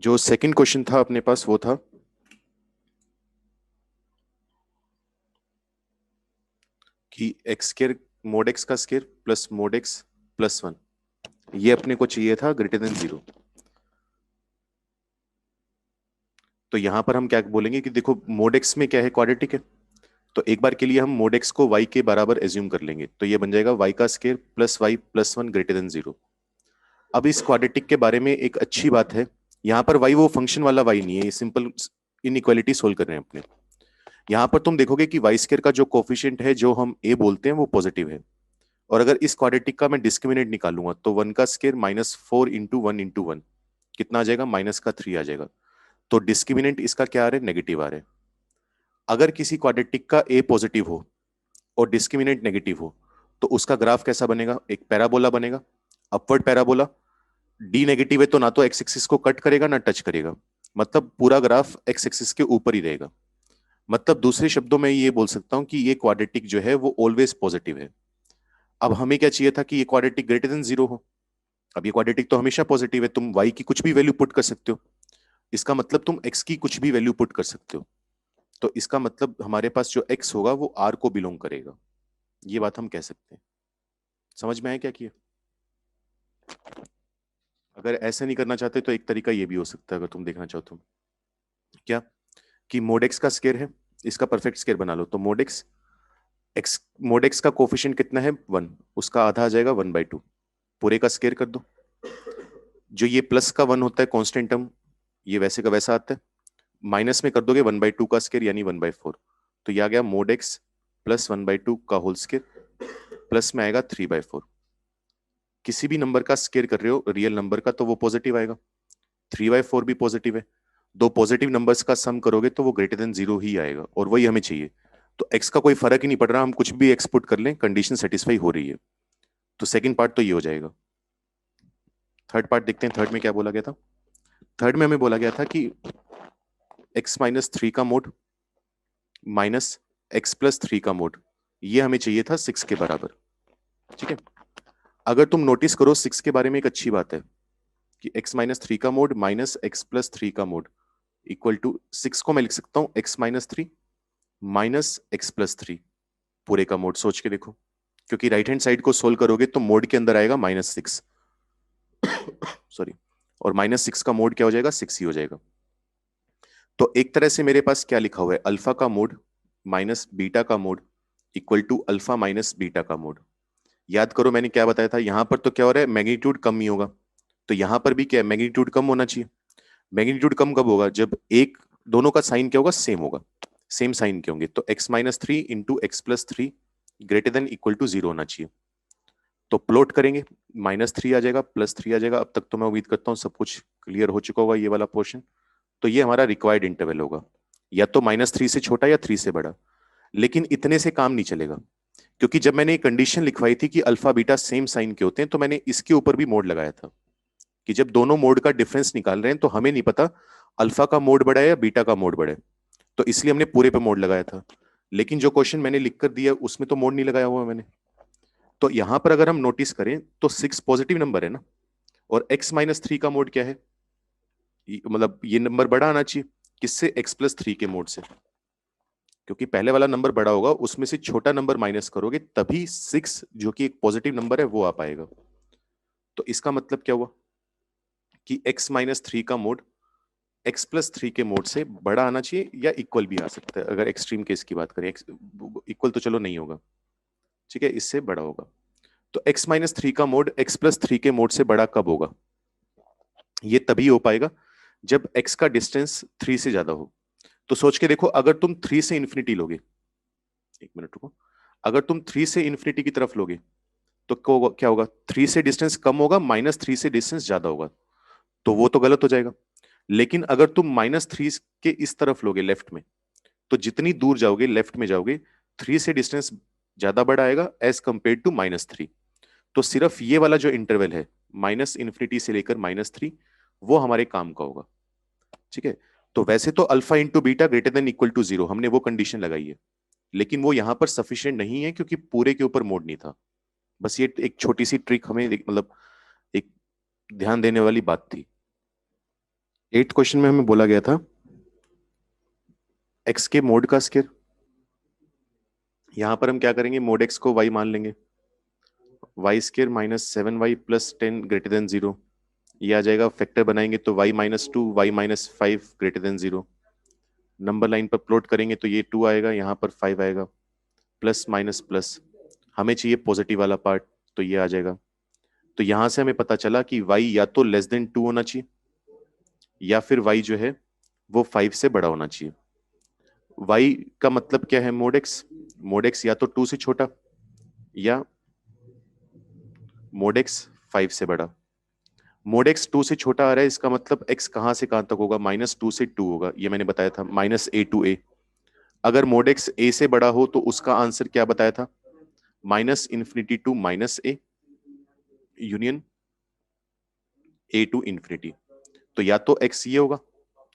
जो second question था अपने पास वो था कि एक्स स्केयर मोड एक्स का square plus mode x plus one, ये अपने को चाहिए था ग्रेटर देन जीरो। तो यहां पर हम क्या बोलेंगे कि देखो मोड एक्स में क्या है, क्वाड्रेटिक है। तो एक बार के लिए हम मोड एक्स को वाई के बराबर एज्यूम कर लेंगे, तो ये बन जाएगा वाई का square plus y plus one greater than zero. अब इस क्वाड्रेटिक के बारे में एक अच्छी बात है, यहाँ पर वाई वो फंक्शन वाला वाई नहीं है, ये सिंपल इनइक्वालिटी सोल्व कर रहे हैं अपने। यहाँ पर तुम देखोगे कि वाई स्केयर का जो कोफिशिएंट है, जो हम ए बोलते हैं, वो पॉजिटिव है। और अगर इस क्वाड्रेटिक का मैं डिस्क्रिमिनेंट निकालूंगा तो वन का square minus four into one कितना आ जाएगा, माइनस का थ्री आ जाएगा। तो डिस्क्रिमिनेंट इसका क्या आ रहा है, नेगेटिव आ रहा है। अगर किसी क्वाड्रेटिक का ए पॉजिटिव हो और डिस्क्रिमिनेंट नेगेटिव हो तो उसका ग्राफ कैसा बनेगा, एक पैराबोला बनेगा, अपवर्ड पैराबोला। डी नेगेटिव है तो ना तो एक्स एक्सिस को कट करेगा ना टच करेगा, मतलब पूरा ग्राफ एक्स एक्सिस के ऊपर ही रहेगा। मतलब दूसरे शब्दों में ये बोल सकता हूं कि ये क्वाड्रेटिक जो है वो ऑलवेज पॉजिटिव है। अब हमें क्या चाहिए था कि ये क्वाड्रेटिक ग्रेटर देन जीरो हो। अब ये क्वाड्रेटिक तो हमेशा पॉजिटिव है, तुम y की कुछ भी वैल्यू पुट कर सकते हो, इसका मतलब तुम x की कुछ भी वैल्यू पुट कर सकते हो। तो इसका मतलब हमारे पास जो x होगा वो r को बिलोंग करेगा, ये बात हम कह सकते हैं। समझ में आया क्या किया? अगर ऐसा नहीं करना चाहते तो एक तरीका ये भी हो सकता है, अगर तुम देखना चाहो तो। क्या कि मोड एक्स का स्केयर है, इसका परफेक्ट स्केयर बना लो, तो मोड एक्स का कोफिशिएंट कितना है, वन, उसका आधा आ जाएगा वन बाई टू, पूरे का स्केयर कर दो। जो ये प्लस का वन होता है कांस्टेंट टर्म, ये वैसे का वैसा आता है, माइनस में कर दोगे वन बाई टू का स्केयर यानी वन बाई फोर। तो ये आ गया mode x plus one by two का होल स्केयर, प्लस में आएगा थ्री बाई फोर। किसी भी नंबर का स्केयर कर रहे हो रियल नंबर का तो वो पॉजिटिव आएगा, थ्री बाई फोर भी पॉजिटिव है। दो पॉजिटिव नंबर्स का सम करोगे तो वो ग्रेटर देन जीरो ही आएगा, और वही हमें चाहिए। तो एक्स का कोई फर्क ही नहीं पड़ रहा, हम कुछ भी एक्स पुट कर लें कंडीशन सेटिस्फाई हो रही है। तो सेकंड पार्ट तो ये हो जाएगा। थर्ड पार्ट देखते हैं, थर्ड में क्या बोला गया था। थर्ड में हमें बोला गया था कि एक्स माइनस थ्री का mod minus x plus three का मोड, ये हमें चाहिए था सिक्स के बराबर। ठीक है, अगर तुम नोटिस करो सिक्स के बारे में एक अच्छी बात है कि एक्स माइनस थ्री का mod minus x plus three का मोड इक्वल टू सिक्स को मैं लिख सकता हूं x minus three minus x plus three पूरे का मोड। सोच के देखो, क्योंकि राइट हैंड साइड को सोल्व करोगे तो मोड के अंदर आएगा माइनस सिक्स, सॉरी, और माइनस सिक्स का मोड क्या हो जाएगा, सिक्स ही हो जाएगा। तो एक तरह से मेरे पास क्या लिखा हुआ है, अल्फा का मोड माइनस बीटा का mod equal to alpha minus beta का मोड। याद करो मैंने क्या बताया था, यहां पर तो क्या हो रहा है, मैग्नीट्यूड कम ही होगा। तो यहां पर भी क्या है, मैग्नीट्यूड कम होना चाहिए। मैग्नीट्यूड कम कब होगा, जब एक दोनों का साइन क्या होगा, सेम होगा, सेम साइन के होंगे। तो x minus three into x plus three greater than equal to zero होना चाहिए। तो प्लॉट करेंगे, माइनस थ्री आ जाएगा प्लस थ्री आ जाएगा। अब तक तो मैं उम्मीद करता हूँ सब कुछ क्लियर हो चुका होगा ये वाला पोर्शन। तो ये हमारा रिक्वायर्ड इंटरवल होगा, या तो माइनस थ्री से छोटा या थ्री से बड़ा। लेकिन इतने से काम नहीं चलेगा, क्योंकि जब मैंने कंडीशन लिखवाई थी कि अल्फा बीटा सेम साइन के होते हैं, तो मैंने इसके ऊपर भी मोड लगाया था कि जब दोनों मोड का डिफरेंस निकाल रहे हैं तो हमें नहीं पता अल्फा का मोड बड़ा है या बीटा का मोड बड़ा है, तो इसलिए हमने पूरे पे मोड लगाया था। लेकिन जो क्वेश्चन मैंने लिख कर दिया उसमें तो मोड नहीं लगाया हुआ मैंने। तो यहां पर अगर हम नोटिस करें तो सिक्स पॉजिटिव नंबर है ना, और एक्स माइनस थ्री का मोड क्या है, मतलब ये नंबर बड़ा आना चाहिए किससे, एक्स प्लस थ्री के मोड से। क्योंकि पहले वाला नंबर बड़ा होगा, उसमें से छोटा नंबर माइनस करोगे तभी सिक्स जो कि एक पॉजिटिव नंबर है वो आ पाएगा। तो इसका मतलब क्या हुआ कि एक्स माइनस थ्री का मोड एक्स प्लस थ्री के मोड से बड़ा आना चाहिए, या इक्वल भी आ सकता है। अगर एक्सट्रीम केस की बात करें, इक्वल तो चलो नहीं होगा, ठीक है, इससे बड़ा होगा। तो एक्स माइनस थ्री का मोड एक्स प्लस थ्री के मोड से बड़ा कब होगा, ये तभी हो पाएगा जब एक्स का डिस्टेंस थ्री से ज्यादा हो। तो सोच के देखो, अगर तुम थ्री से इंफिनिटी लोगे, एक मिनट रुको, अगर तुम थ्री से इंफिनिटी की तरफ लोगे तो क्या होगा, थ्री से डिस्टेंस कम होगा, माइनस थ्री से डिस्टेंस ज्यादा होगा, तो वो तो गलत हो जाएगा। लेकिन अगर तुम माइनस थ्री के इस तरफ लोगे लेफ्ट में, तो जितनी दूर जाओगे लेफ्ट में जाओगे, थ्री से डिस्टेंस ज्यादा बड़ा आएगा as compare to minus three. तो सिर्फ ये वाला जो इंटरवल है माइनस इन्फिनिटी से लेकर माइनस थ्री, वो हमारे काम का होगा। ठीक है, तो वैसे तो alpha into beta greater than equal to zero हमने वो कंडीशन लगाई है, लेकिन वो यहां पर सफिशिएंट नहीं है क्योंकि पूरे के ऊपर मोड नहीं था। बस ये एक छोटी सी ट्रिक हमें मतलब एक ध्यान देने वाली बात थी। 8th क्वेश्चन में हमें बोला गया था x के मोड का स्क्वायर। यहां पर हम क्या करेंगे, मोड x को y मान लेंगे, y square minus 7y plus 10 greater than 0, ये आ जाएगा। फैक्टर बनाएंगे तो y minus 2 y minus 5 greater than 0। Number line पर प्लॉट करेंगे तो ये 2 आएगा, यहाँ पर 5 आएगा। प्लस माइनस प्लस, हमें चाहिए पॉजिटिव वाला पार्ट, तो ये आ जाएगा। तो यहां से हमें पता चला कि y या तो लेस देन 2 होना चाहिए, या फिर y जो है वो 5 से बड़ा होना चाहिए। y का मतलब क्या है, मोड x। मोड x या तो 2 से छोटा या मोड x 5 से बड़ा। मोड x 2 से छोटा आ रहा है, इसका मतलब x कहां से कहां तक होगा, -2 से 2 होगा, ये मैंने बताया था, -a to a। अगर मोड x a से बड़ा हो तो उसका आंसर क्या बताया था, -∞ to -a union a to infinity. तो या तो x ये होगा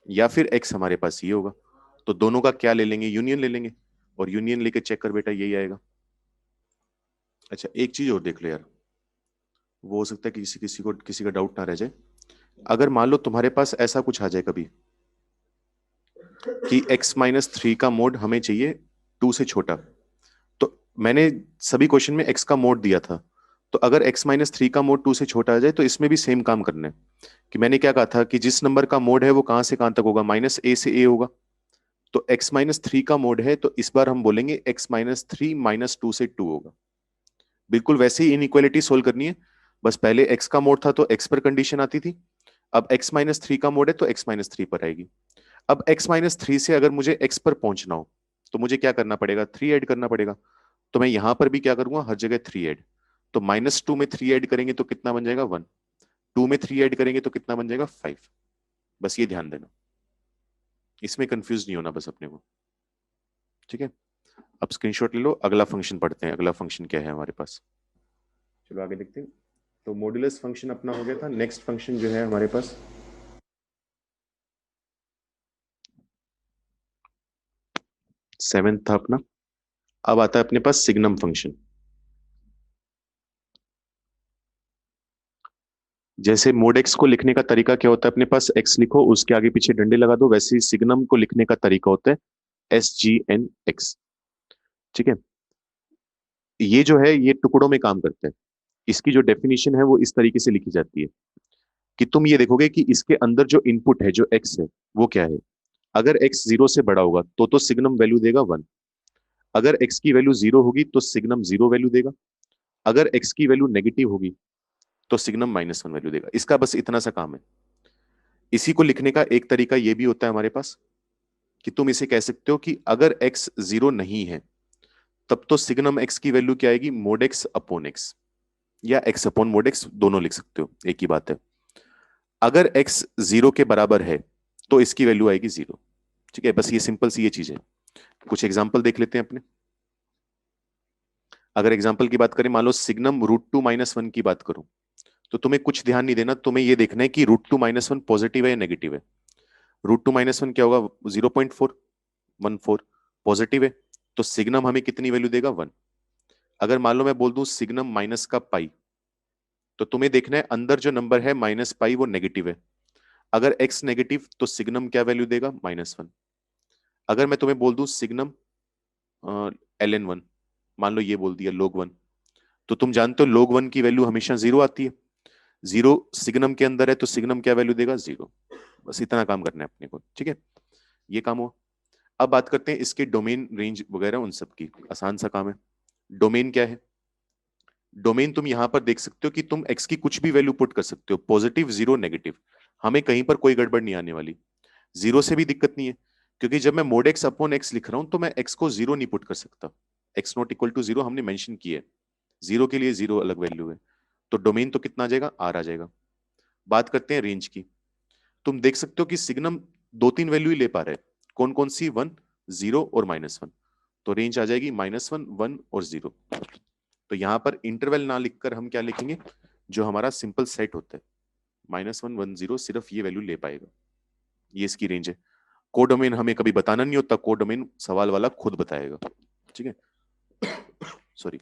या फिर x हमारे पास ये होगा। तो दोनों का क्या ले लेंगे, यूनियन ले लेंगे, और यूनियन लेके चेक कर बेटा, यही आएगा। अच्छा एक चीज और देख लो यार, वो हो सकता है कि किसी का डाउट ना रह जाए। अगर मान लो तुम्हारे पास ऐसा कुछ आ जाए कभी कि x-3 का मोड हमें चाहिए 2 से छोटा, तो मैंने सभी क्वेश्चन में x का मोड दिया था। तो अगर x-3 का मोड 2 से छोटा आ जाए तो इसमें भी सेम काम करना है। कि मैंने क्या कहा था कि जिस नंबर का मोड है वो कहां से कहां तक होगा, -a से a होगा। तो x-3 का मोड है, तो इस बार हम बोलेंगे x-3 -2 से 2 होगा। बिल्कुल वैसे ही इनइक्वालिटी सोल्व करनी है। बस पहले x का मोड था तो x पर कंडीशन आती थी, अब x-3 का मोड है तो x-3 पर आएगी। अब x-3 से अगर मुझे x पर पहुंचना हो तो मुझे क्या करना पड़ेगा, 3 ऐड करना पड़ेगा। तो मैं यहां पर भी क्या करूंगा, हर जगह 3 ऐड। तो -2 में 3 ऐड करेंगे तो कितना बन जाएगा, 1। 2 में 3 ऐड करेंगे तो कितना बन जाएगा, 5। बस ये ध्यान देना, इसमें कंफ्यूज नहीं होना बस अपने को। ठीक है, अब स्क्रीनशॉट ले लो, अगला फंक्शन पढ़ते हैं। अगला फंक्शन क्या है हमारे पास, चलो आगे देखते हैं। तो मॉड्यूलस फंक्शन अपना हो गया था। नेक्स्ट फंक्शन जो है हमारे पास 7th था अपना। अब आता है अपने पास सिग्नम फंक्शन। जैसे मोड एक्स को लिखने का तरीका क्या होता है, अपने पास एक्स लिखो उसके आगे पीछे डंडे लगा दो, वैसे ही सिग्नम को लिखने का तरीका होता है SGN X। ठीक है, ये जो है ये टुकड़ों में काम करता है। इसकी जो डेफिनेशन है वो इस तरीके से लिखी जाती है कि तुम ये देखोगे कि इसके अंदर जो इनपुट है जो एक्स है वो क्या है। अगर एक्स 0 से बड़ा होगा तो सिग्नम वैल्यू देगा 1। अगर एक्स की वैल्यू 0 होगी तो सिग्नम 0 वैल्यू देगा। अगर एक्स की वैल्यू नेगेटिव होगी तो सिग्नम -1 वैल्यू देगा। इसका बस इतना सा काम है। इसी को लिखने का एक तरीका ये भी होता है हमारे पास कि तुम इसे कह सकते हो कि अगर x 0 नहीं है तब तो सिग्नम x की वैल्यू क्या आएगी, मोड x अपॉन x, या x अपॉन मोड x, दोनों लिख सकते हो, एक ही बात है। अगर x 0 के बराबर है तो इसकी वैल्यू आएगी 0। ठीक है, बस ये सिंपल सी ये चीज है। कुछ एग्जांपल देख लेते हैं अपने। अगर एग्जांपल की बात करें, मान लो सिग्नम √2 - 1 की बात करूं, तो तुम्हें कुछ ध्यान नहीं देना, तुम्हें ये देखना है कि √2 - 1 पॉजिटिव है या नेगेटिव है। √2 - 1 क्या होगा, 0.414 पॉजिटिव है, तो सिग्नम हमें कितनी वैल्यू देगा, 1। अगर मान लो मैं बोल दूं सिग्नम माइनस का पाई, तो तुम्हें देखना है अंदर जो नंबर है -पाई वो नेगेटिव है। अगर x नेगेटिव तो सिग्नम क्या वैल्यू देगा, -1। अगर मैं तुम्हें बोल दूं सिग्नम ln1, मान लो ये बोल दिया log 1, तो तुम जानते हो log 1 की वैल्यू हमेशा 0 आती है। 0 सिग्नम के अंदर है तो सिग्नम क्या वैल्यू देगा, 0। बस इतना काम करना है अपने को। ठीक है, ये काम हुआ। अब बात करते हैं इसके डोमेन रेंज वगैरह उन सब की, आसान सा काम है। डोमेन क्या है, डोमेन तुम यहां पर देख सकते हो कि तुम x की कुछ भी वैल्यू पुट कर सकते हो, पॉजिटिव 0 नेगेटिव, हमें कहीं पर कोई गड़बड़ नहीं आने वाली। 0 से भी दिक्कत नहीं है, क्योंकि जब मैं मोड x अपॉन x लिख रहा हूं तो मैं x को 0 नहीं पुट कर सकता। x ≠ 0 हमने मेंशन किया है, 0 के लिए 0 अलग वैल्यू है। तो डोमेन तो कितना आ जाएगा, R आ जाएगा। बात करते हैं रेंज की। तुम देख सकते हो कि सिग्नम 2-3 वैल्यू ही ले पा रहे हैं, कौन कौन सी, 1, 0 और -1। तो रेंज आ जाएगी -1, 1 और 0। तो यहां पर इंटरवल ना लिखकर हम क्या लिखेंगे, जो हमारा सिंपल सेट होता है, -1, 1, 0, सिर्फ ये वैल्यू ले पाएगा। ये इसकी रेंज है। कोडोमेन हमें कभी बताना नहीं होता, कोडोमेन सवाल वाला खुद बताएगा। ठीक है, सॉरी।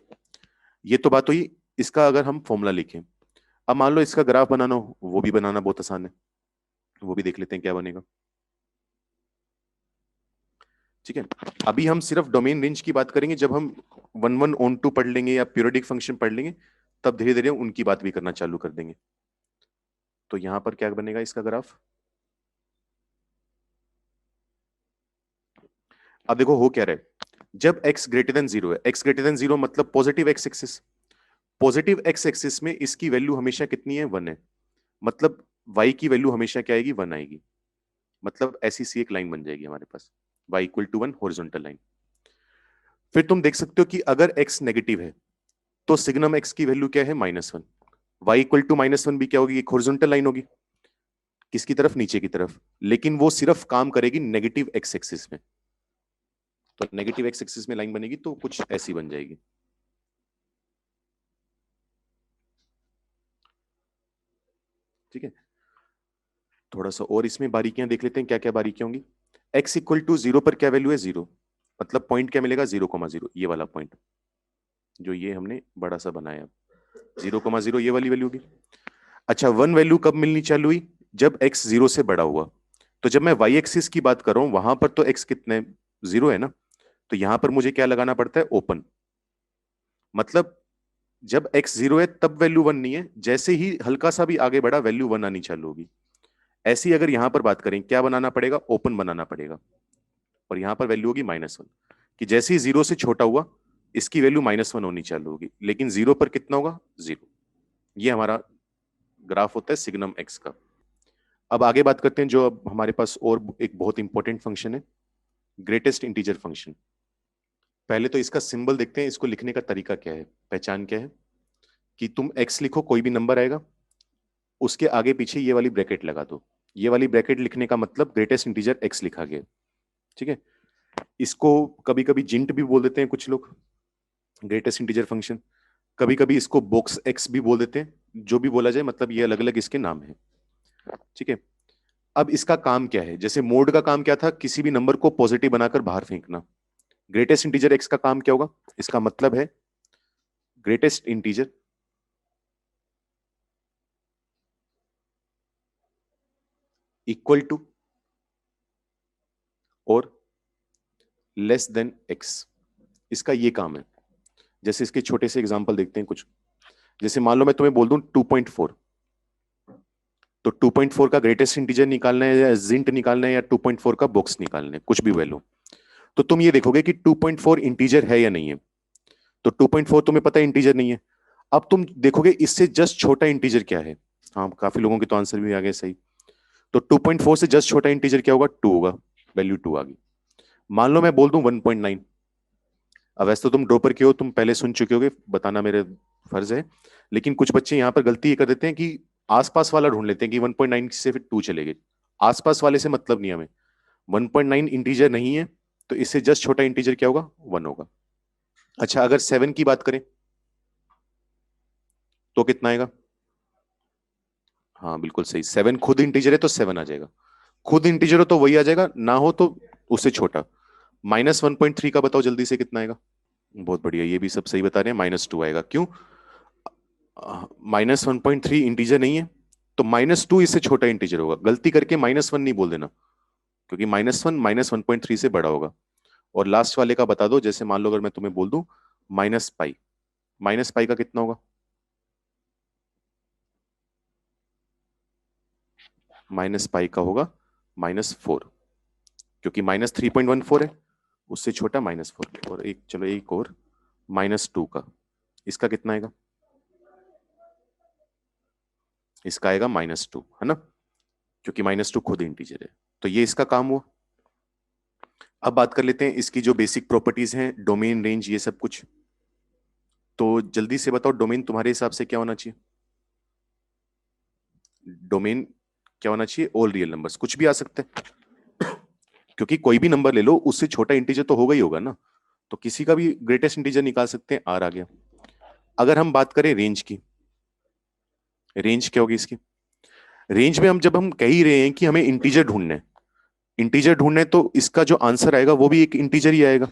ये तो बात हुई इसका। अगर हम फॉर्मूला लिखें, अब मान लो इसका ग्राफ बनाना हो, वो भी बनाना बहुत आसान है। वो भी देख लेते हैं क्या बनेगा। ठीक है, अभी हम सिर्फ डोमेन रेंज की बात करेंगे। जब हम वन वन ऑन टू पढ़ लेंगे या पीरियोडिक फंक्शन पढ़ लेंगे, तब धीरे धीरे उनकी बात भी करना चालू कर देंगे। तो यहां पर क्या बनेगा इसका ग्राफ। अब देखो हो क्या रहा है, जब x ग्रेटर देन जीरो है, x ग्रेटर देन जीरो मतलब positive x axis, positive x axis में इसकी वैल्यू हमेशा कितनी है, वन है। मतलब y की वैल्यू हमेशा क्या आएगी, वन आएगी। मतलब ऐसी सी एक लाइन बन जाएगी हमारे पास, y equal to one, horizontal line. फिर तुम देख सकते हो कि अगर x नेगेटिव है तो सिग्नम x की वैल्यू क्या है, -1। y इक्वल टू -1 भी क्या होगी, एक हॉरिजॉन्टल लाइन होगी। किसकी तरफ, नीचे की तरफ। लेकिन वो सिर्फ काम करेगी नेगेटिव x एक्सिस में। तो नेगेटिव x एक्सिस में लाइन बनेगी तो कुछ ऐसी बन जाएगी। ठीक है, थोड़ा सा और इसमें बारीकियां देख लेते हैं, क्या क्या बारीकियां होंगी। x इक्वल टू जीरो पर क्या वैल्यू है, जीरो। मतलब पॉइंट क्या मिलेगा, 0,0, ये वाला पॉइंट जो ये हमने बड़ा सा बनाया। 0,0 ये वाली वैल्यू होगी। अच्छा, वन वैल्यू कब मिलनी चालू हुई, जब x जीरो से बड़ा हुआ। तो जब मैं y एक्सिस की बात कर रहा हूं वहां पर तो x कितने, जीरो है ना। तो यहां पर मुझे क्या लगाना पड़ता है, ओपन। मतलब जब x जीरो है तब वैल्यू वन नहीं है, जैसे ही हल्का सा भी आगे बढ़ा वैल्यू वन आनी चालू होगी। ऐसी अगर यहां पर बात करें, क्या बनाना पड़ेगा, ओपन बनाना पड़ेगा। और यहां पर वैल्यू होगी -1, कि जैसे ही जीरो से छोटा हुआ इसकी वैल्यू -1 होनी चालू होगी, लेकिन जीरो पर कितना होगा, जीरो। ये हमारा ग्राफ होता है सिग्नम एक्स का। अब आगे बात करते हैं, जो अब हमारे पास और एक बहुत इंपॉर्टेंट फंक्शन है, ग्रेटेस्ट इंटीजर फंक्शन। पहले तो इसका सिंबल देखते हैं, इसको लिखने का तरीका क्या है, पहचान क्या है। कि तुम x लिखो, कोई भी नंबर आएगा, उसके आगे पीछे ये वाली ब्रैकेट लगा दो। ये वाली ब्रैकेट लिखने का मतलब ग्रेटेस्ट इंटीजर x लिखा गया। ठीक है, इसको कभी कभी जिंट भी बोल देते हैं कुछ लोग, ग्रेटेस्ट इंटीजर फंक्शन। कभी कभी इसको बॉक्स एक्स भी बोल देते हैं, जो भी बोला जाए, मतलब ये अलग अलग इसके नाम है। ठीक है, अब इसका काम क्या है, जैसे मोड का काम क्या था, किसी भी नंबर को पॉजिटिव बनाकर बाहर फेंकना। ग्रेटेस्ट इंटीजर एक्स का काम क्या होगा, इसका मतलब है ग्रेटेस्ट इंटीजर इक्वल टू और लेस देन एक्स। इसका ये काम है। जैसे इसके छोटे से एग्जांपल देखते हैं कुछ। जैसे मान लो मैं तुम्हें बोल दूं 2.4, तो 2.4 का ग्रेटेस्ट इंटीजर निकालना है या जिंट निकालना है या 2.4 का बॉक्स निकालना है, कुछ भी वैल्यू। तो तुम ये देखोगे कि 2.4 इंटीजर है या नहीं है। तो 2.4 तुम्हें पता है इंटीजर नहीं है। अब तुम देखोगे इससे जस्ट छोटा इंटीजर क्या है। हाँ, काफी लोगों के तो आंसर भी आ गए सही। तो 2.4 से जस्ट छोटा इंटीजर क्या होगा, 2 होगा। वैल्यू 2 आ गई। मान लो मैं बोल दूं 1.9। अब वैसे तो तुम ड्रॉपर के हो, तुम पहले सुन चुके होगे, बताना मेरे फर्ज है। लेकिन कुछ बच्चे यहाँ पर गलती ये कर देते हैं कि आसपास वाला ढूंढ लेते हैं कि 1.9 से फिर 2 चलेंगे। आसपास वाले से मतलब नहीं हमें। 1.9 इंटीजर नहीं है, तो इससे जस्ट छोटा इंटीजर क्या होगा, 1 होगा। अच्छा, अगर 7 की बात करें तो कितना आएगा। हाँ बिल्कुल सही, 7 खुद इंटीजर है तो 7 आ जाएगा। खुद इंटीजर हो तो वही आ जाएगा, ना हो तो उससे छोटा। -1.3 का बताओ जल्दी से कितना आएगा। बहुत बढ़िया, ये भी सब सही बता रहे हैं, -2 आएगा। क्यों, -1.3 इंटीजर नहीं है, तो -2 इससे छोटा इंटीजर होगा। गलती करके -1 नहीं बोल देना, क्योंकि -1 -1.3 से बड़ा होगा। और लास्ट वाले का बता दो, जैसे मान लो अगर मैं तुम्हें बोल दूं -पाई, -पाई का कितना होगा, -पाई का होगा -4, क्योंकि -3.14 है, उससे छोटा -4। और एक, चलो एक और, -2 का, इसका कितना आएगा, इसका आएगा -2, है ना, क्योंकि -2 खुद इंटीजर है। तो ये इसका काम हुआ। अब बात कर लेते हैं इसकी जो बेसिक प्रॉपर्टीज हैं, डोमेन, रेंज, ये सब कुछ। तो जल्दी से बताओ, डोमेन तुम्हारे हिसाब से क्या होना चाहिए। डोमेन क्या होना चाहिए, ऑल रियल नंबर्स, कुछ भी आ सकते हैं। क्योंकि कोई भी नंबर ले लो, उससे छोटा इंटीजर तो होगा ही होगा ना। तो किसी का भी ग्रेटेस्ट इंटीजर निकाल सकते हैं, आर आ गया। अगर हम बात करें रेंज की, रेंज क्या होगी इसकी। रेंज में हम जब हम कह ही रहे हैं कि हमें इंटीजर ढूंढना है, इंटीजर ढूंढना है, तो इसका जो आंसर आएगा वो भी एक इंटीजर ही आएगा।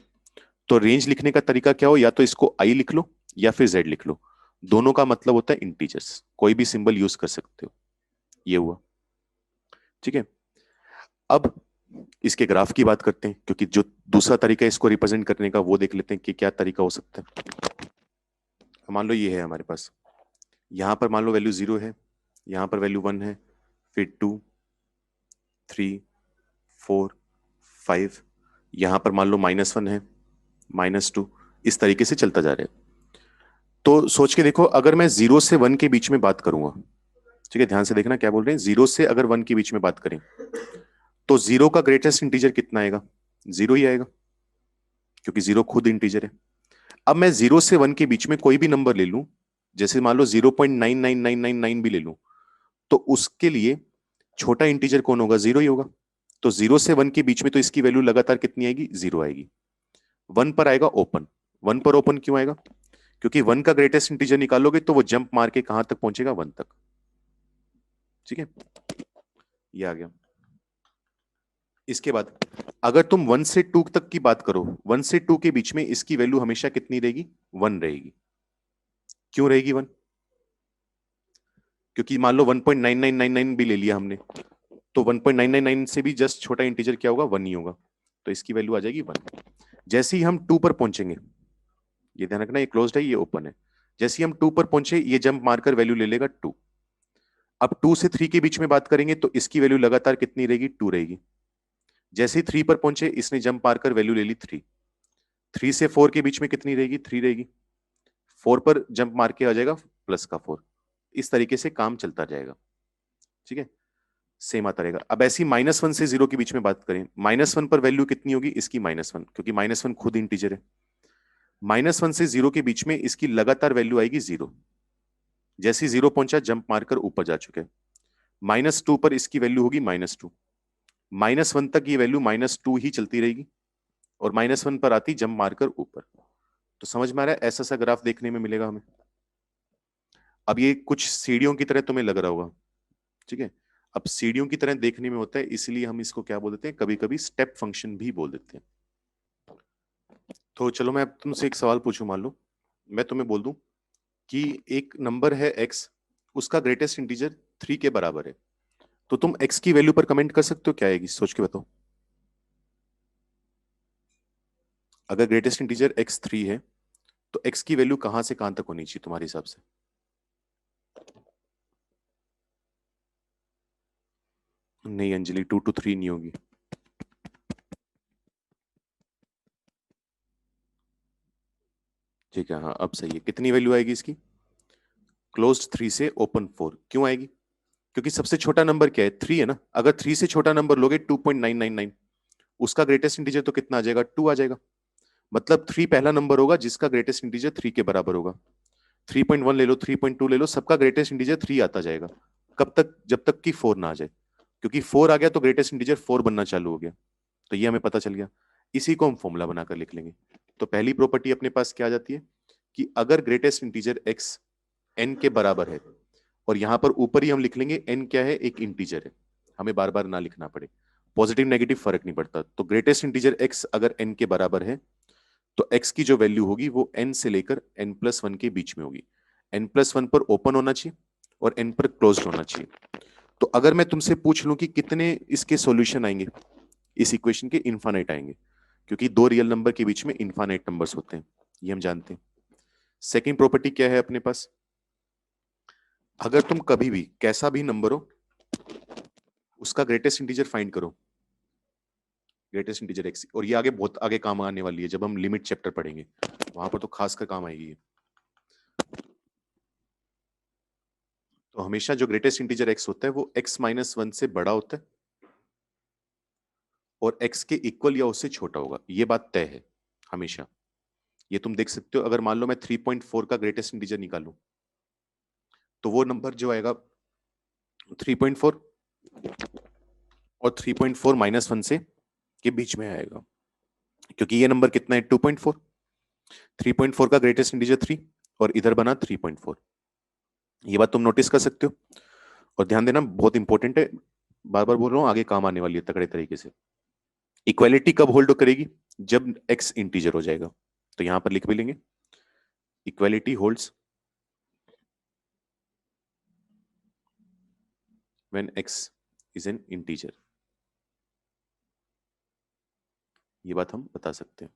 तो रेंज लिखने का तरीका क्या हो, या तो इसको आई लिख लो या फिर जेड लिख लो। दोनों का मतलब होता है इंटीजर्स, कोई भी सिंबल यूज कर सकते हो। ये हुआ। ठीक है, अब इसके ग्राफ की बात करते हैं, क्योंकि जो दूसरा तरीका है इसको रिप्रेजेंट करने का वो देख लेते हैं कि क्या तरीका हो सकता है। मान लो ये है हमारे पास, यहां पर मान लो वैल्यू 0 है, यहां पर वैल्यू 1 है, फिर 2, 3, 4, 5, यहां पर मान लो -1 है, -2, इस तरीके से चलता जा रहा है। तो सोच के देखो, अगर मैं 0 से 1 के बीच में बात करूंगा, ठीक है, ध्यान से देखना क्या बोल रहे हैं, 0 से अगर 1 के बीच में बात करें तो 0 का ग्रेटेस्ट इंटीजर कितना आएगा? 0 ही आएगा, क्योंकि 0 खुद इंटीजर है। अब मैं 0 से 1 के बीच में कोई भी नंबर ले लूं, जैसे मान लो 0.99999 भी ले लूं, तो उसके लिए छोटा इंटीजर कौन होगा? 0 ही होगा। तो 0 से 1 के बीच में तो इसकी वैल्यू लगातार कितनी आएगी? 0 आएगी। 1 पर आएगा ओपन। 1 पर ओपन क्यों आएगा? क्योंकि 1 का ग्रेटेस्ट इंटीजर निकालोगे तो वो जंप मार के कहां तक पहुंचेगा? 1 तक। ठीक है, ये आ गया। इसके बाद अगर तुम 1 से 2 तक की बात करो, 1 से 2 के बीच में इसकी वैल्यू हमेशा कितनी रहेगी? 1 रहेगी। क्यों रहेगी 1? क्योंकि मान लो 1.9999 भी ले लिया हमने, तो 1.999 से भी जस्ट छोटा इंटीजर क्या होगा? 1 ही होगा। तो इसकी वैल्यू आ जाएगी 1। जैसे ही हम 2 पर पहुंचेंगे, ये ध्यान रखना, ये क्लोज्ड है, ये ओपन है, जैसे ही हम 2 पर पहुंचे ये जंप मारकर वैल्यू ले लेगा 2। अब 2 से 3 के बीच में बात करेंगे तो इसकी वैल्यू लगातार कितनी रहेगी? 2 रहेगी। जैसे ही 3 पर पहुंचे इसने जंप मारकर वैल्यू ले ली 3। 3 से 4 के बीच में कितनी रहेगी? 3 रहेगी। 4 पर जंप मार के आ जाएगा प्लस का 4। इस तरीके से काम चलता जाएगा। ठीक है, सेम आता रहेगा। अब ऐसी -1 से 0 के बीच में बात करें, -1 पर वैल्यू कितनी होगी? इसकी -1, क्योंकि -1 खुद इंटीजर है। -1 से 0 के बीच में इसकी लगातार वैल्यू आएगी 0। जैसे ही 0 पहुंचा जंप मारकर ऊपर जा चुके। -2 पर इसकी वैल्यू होगी -2। -1 तक ये वैल्यू -2 ही चलती रहेगी, और -1 पर आती जंप मारकर ऊपर। तो समझ में आ रहा है? ऐसा सा ग्राफ देखने में मिलेगा हमें। अब ये कुछ सीढ़ियों की तरह तुम्हें लग रहा होगा, ठीक है। अब सीढ़ियों की तरह देखने में होता है, इसलिए हम इसको क्या बोल देते हैं? कभी कभी स्टेप फंक्शन भी बोल देते हैं। तो चलो मैं अब तुमसे एक सवाल पूछूं। मान लो मैं तुम्हें बोल दूं कि एक नंबर है x, उसका ग्रेटेस्ट इंटीजर 3 के बराबर है, तो तुम x की वैल्यू पर कमेंट कर सकते हो? क्या आएगी सोच के बताओ। अगर ग्रेटेस्ट इंटीजर x 3 है तो x की वैल्यू कहां से कहां तक होनी चाहिए तुम्हारे हिसाब से? नहीं अंजलि, 2 to 3 नहीं होगी। ठीक है, हाँ अब सही है। कितनी वैल्यू आएगी इसकी? क्लोज्ड 3 से ओपन 4। क्यों आएगी? क्योंकि सबसे छोटा नंबर क्या है? 3 है ना। अगर 3 से छोटा नंबर लोगे 2.999, उसका ग्रेटेस्ट इंटीजर तो कितना आ जाएगा? 2 आ जाएगा। मतलब 3 पहला नंबर होगा जिसका ग्रेटेस्ट इंटीजर 3 के बराबर होगा। 3.1 ले लो, 3.2 ले लो, सबका ग्रेटेस्ट इंटीजर 3 आता जाएगा। कब तक? जब तक कि 4 ना आ जाए। क्योंकि 4 आ गया तो ग्रेटेस्ट इंटीजर 4 बनना चालू हो गया। तो ये हमें पता चल गया। इसी को हम फॉर्मूला बनाकर लिख लेंगे। तो पहली प्रॉपर्टी अपने पास क्या आ जाती है कि अगर ग्रेटेस्ट इंटीजर x n के बराबर है, और यहां पर ऊपर ही हम लिख लेंगे n क्या है? एक इंटीजर है, हमें बार बार ना लिखना पड़े, पॉजिटिव नेगेटिव फर्क नहीं पड़ता। तो ग्रेटेस्ट इंटीजर x अगर n के बराबर है तो x की जो वैल्यू होगी वो n से लेकर n+1 के बीच में होगी। n+1 पर ओपन होना चाहिए और n पर क्लोज होना चाहिए। तो अगर मैं तुमसे पूछ लूं कि कितने इसके सॉल्यूशन आएंगे इस इक्वेशन के? इनफाइनाइट आएंगे, क्योंकि दो रियल नंबर के बीच में इनफाइनाइट नंबर्स होते हैं, ये हम जानते हैं। सेकेंड प्रॉपर्टी क्या है अपने पास? अगर तुम कभी भी कैसा भी नंबर हो उसका ग्रेटेस्ट इंटीजर फाइंड करो, ग्रेटेस्ट इंटीजर x, और ये आगे बहुत आगे काम आने वाली है जब हम लिमिट चैप्टर पढ़ेंगे, वहां पर तो खासकर काम आएगी ये। तो हमेशा जो ग्रेटेस्ट इंटीजर x होता है वो x-1 से बड़ा होता है और x के इक्वल या उससे छोटा होगा, ये बात तय है हमेशा। ये तुम देख सकते हो, अगर मान लो मैं 3.4 का ग्रेटेस्ट इंटीजर निकालूं तो वो नंबर जो आएगा 3.4 और 3.4 - 1 से के बीच में आएगा, क्योंकि ये नंबर कितना है? 2.4। 3.4 का ग्रेटेस्ट इंटीजर 3 और इधर बना 3.4। ये बात तुम नोटिस कर सकते हो, और ध्यान देना बहुत इंपॉर्टेंट है, बार बार बोल रहा हूं, आगे काम आने वाली है तगड़े तरीके से। इक्वालिटी कब होल्ड करेगी? जब x इंटीजर हो जाएगा। तो यहां पर लिख भी लेंगे, equality holds when x is an integer. ये बात हम बता सकते हैं।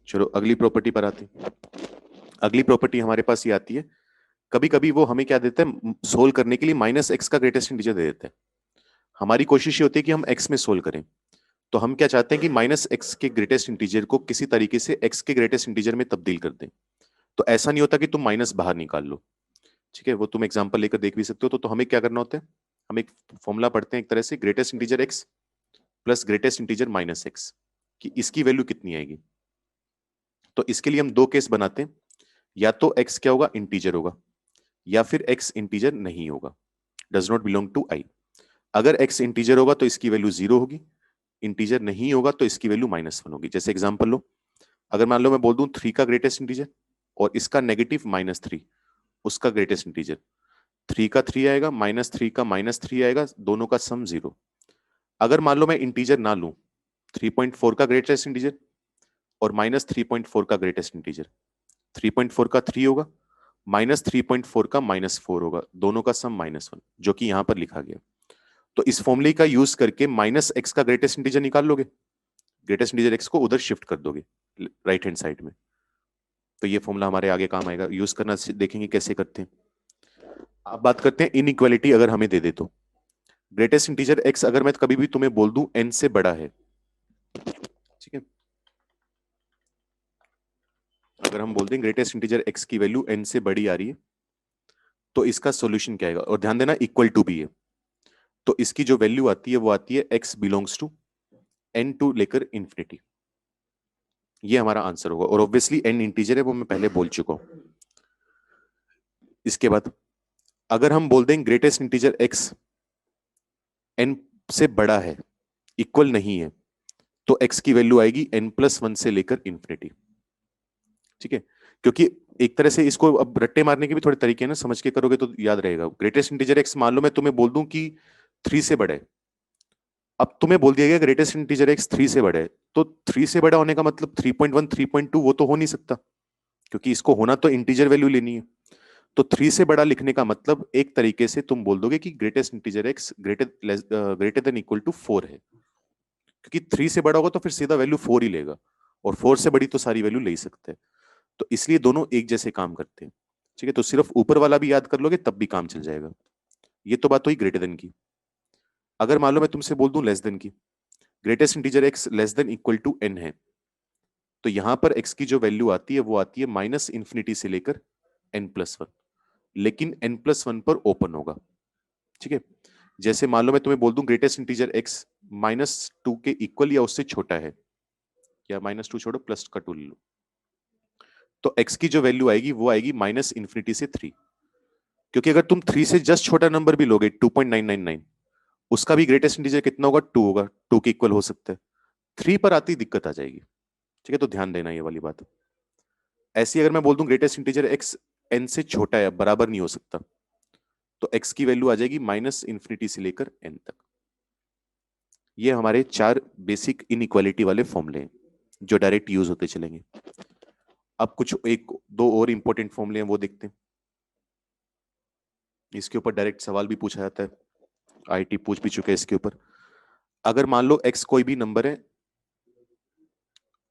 चलो अगली प्रॉपर्टी पर आते हैं। अगली प्रॉपर्टी हमारे पास ये आती है, कभी कभी वो हमें क्या देते हैं, सोल्व करने के लिए माइनस एक्स का ग्रेटेस्ट इंटीजर दे देते हैं। हमारी कोशिश ये होती है कि हम एक्स में सोल्व करें, तो हम क्या चाहते हैं कि माइनस एक्स के ग्रेटेस्ट इंटीजर को किसी तरीके से एक्स के ग्रेटेस्ट इंटीजर में तब्दील कर दें। तो ऐसा नहीं होता कि तुम माइनस बाहर निकाल लो, ठीक है, वो तुम एग्जांपल लेकर देख भी सकते हो। तो हमें क्या करना होता है, हम एक फॉर्मूला पढ़ते हैं एक तरह से, greatest integer x plus greatest integer minus x, कि इसकी वैल्यू कितनी आएगी। तो इसके लिए हम दो केस बनाते हैं, या तो एक्स क्या होगा, इंटीजर होगा, या फिर एक्स इंटीजर नहीं होगा, डज नॉट बिलोंग टू आई। अगर एक्स इंटीजर होगा तो इसकी वैल्यू 0 होगी, इंटीजर नहीं होगा तो इसकी वैल्यू -1 होगी। जैसे एग्जांपल लो, अगर मान लो मैं बोल दूं 3 का ग्रेटेस्ट इंटीजर और इसका नेगेटिव -3, उसका ग्रेटेस्ट इंटीजर, 3 का 3 आएगा, -3 का -3 आएगा, दोनों का सम 0। अगर मान लो मैं इंटीजर ना लूं, 3.4 का ग्रेटेस्ट इंटीजर और -3.4 का ग्रेटेस्ट इंटीजर, 3.4 का 3 होगा, -3.4 का -4 होगा, दोनों का सम -1, जो कि यहां पर लिखा गया। तो इस फॉर्मूले का यूज करके माइनस एक्स का ग्रेटेस्ट इंटीजर निकाल लोगे, ग्रेटेस्ट इंटीजर एक्स को उधर शिफ्ट कर दोगे राइट हैंड साइड में। तो ये फॉर्मूला हमारे आगे काम आएगा, यूज करना देखेंगे कैसे करते हैं। अब बात करते हैं इनइक्वालिटी अगर हमें दे दे तो। ग्रेटेस्ट इंटीजर एक्स अगर मैं कभी भी तुम्हें बोल दूं एन से बड़ा है, ठीक है, अगर हम बोल दें ग्रेटेस्ट इंटीजर एक्स की वैल्यू एन से बड़ी आ रही है, तो इसका सॉल्यूशन क्या आएगा, और ध्यान देना इक्वल टू भी है, तो इसकी जो वैल्यू आती है वो आती है x belongs to n to लेकर इंफिनिटी। ये हमारा आंसर होगा, और ऑब्वियसली एन इंटीजर है, वो मैं पहले बोल चुका हूं। इसके बाद अगर हम बोल दें ग्रेटेस्ट इंटीजर एक्स एन से बड़ा है, इक्वल नहीं है, तो एक्स की वैल्यू आएगी n+1 से लेकर इंफिनिटी, ठीक है। क्योंकि एक तरह से इसको अब रट्टे मारने के भी थोड़े तरीके हैं ना, समझ के करोगे तो याद रहेगा। ग्रेटेस्ट इंटीजर एक्स मान लो मैं तुम्हें बोल दूं कि 3 से बड़ा है, अब तुम्हें बोल दिया गया ग्रेटेस्ट इंटीजर एक्स 3 से बड़ा है, तो 3 से बड़ा होने का मतलब 3.1 3.2 वो तो हो नहीं सकता, क्योंकि इसको होना तो इंटीजर वैल्यू लेनी है। तो 3 से बड़ा लिखने का मतलब एक तरीके से तुम बोल दोगे कि greatest integer x greater than equal to 4 है, क्योंकि 3 से बड़ा होगा तो फिर सीधा वैल्यू 4 ही लेगा, और 4 से बड़ी तो सारी वैल्यू ले ही सकते हैं। तो इसलिए दोनों एक जैसे काम करते हैं, ठीक है। तो सिर्फ ऊपर वाला भी याद कर लोगे तब भी काम चल जाएगा। ये तो बात हुई ग्रेटर देन की। अगर मान लो मैं तुमसे बोल दूं लेस देन की, greatest integer x less than equal to n है, तो यहां पर एक्स की जो वैल्यू आती है वो आती है -इंफिनिटी से लेकर n+1, लेकिन n+1 पर ओपन होगा, ठीक है। जैसे मान लो मैं तुम्हें बोल दूं ग्रेटेस्ट इंटीजर एक्स -2 के इक्वल या उससे छोटा है, या -2 छोड़ो प्लस का 2 ले लो, तो x की जो वैल्यू आएगी वो आएगी -इंफिनिटी से 3। क्योंकि अगर तुम 3 से जस्ट छोटा नंबर भी लोगे 2.999, उसका भी ग्रेटेस्ट इंटीजर कितना होगा, 2 होगा, 2 के इक्वल हो सकता है। 3 पर आती दिक्कत आ जाएगी, ठीक है, तो ध्यान देना ये वाली बात। ऐसी अगर मैं बोल दूं ग्रेटेस्ट इंटीजर x n से छोटा है, बराबर नहीं हो सकता, तो x की वैल्यू आ जाएगी -इंफिनिटी से लेकर n तक। ये हमारे 4 बेसिक इनइक्वालिटी वाले फॉर्मूले हैं जो डायरेक्ट यूज होते चलेंगे। अब कुछ एक दो और इंपॉर्टेंट फॉर्मूले हैं वो देखते हैं। इसके ऊपर डायरेक्ट सवाल भी पूछा जाता है, आईटी पूछ भी चुके हैं इसके ऊपर। अगर मान लो x कोई भी नंबर है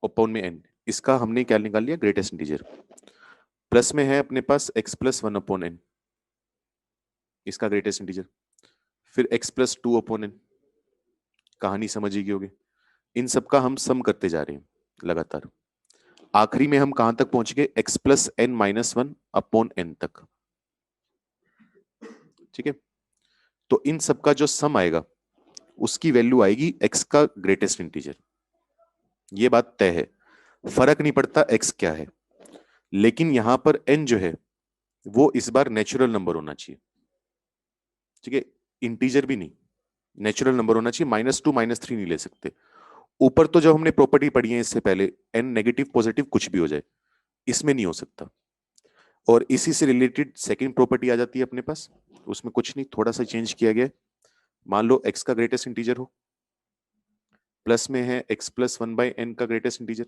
अपॉन में n, इसका हमने क्या निकाल लिया, ग्रेटेस्ट इंटीजर। प्लस में है अपने पास x+1/n, इसका ग्रेटेस्ट इंटीजर। फिर x+2/n, कहानी समझिए होगी। इन सब का हम सम करते जा रहे हैं लगातार, आखिरी में हम कहां तक पहुंच गए, x+n-1/n तक, ठीक है। तो इन सब का जो सम आएगा उसकी वैल्यू आएगी x का ग्रेटेस्ट इंटीजर। ये बात तय है, फर्क नहीं पड़ता x क्या है, लेकिन यहां पर n जो है वो इस बार नेचुरल नंबर होना चाहिए, ठीक है, इंटीजर भी नहीं, नेचुरल नंबर होना चाहिए। -2 -3 नहीं ले सकते। ऊपर तो जब हमने प्रॉपर्टी पढ़ी है इससे पहले, n नेगेटिव पॉजिटिव कुछ भी हो जाए, इसमें नहीं हो सकता। और इसी से रिलेटेड सेकंड प्रॉपर्टी आ जाती है अपने पास, उसमें कुछ नहीं, थोड़ा सा चेंज किया गया है। मान लो x का ग्रेटेस्ट इंटीजर हो, प्लस में है x+1/n का ग्रेटेस्ट इंटीजर,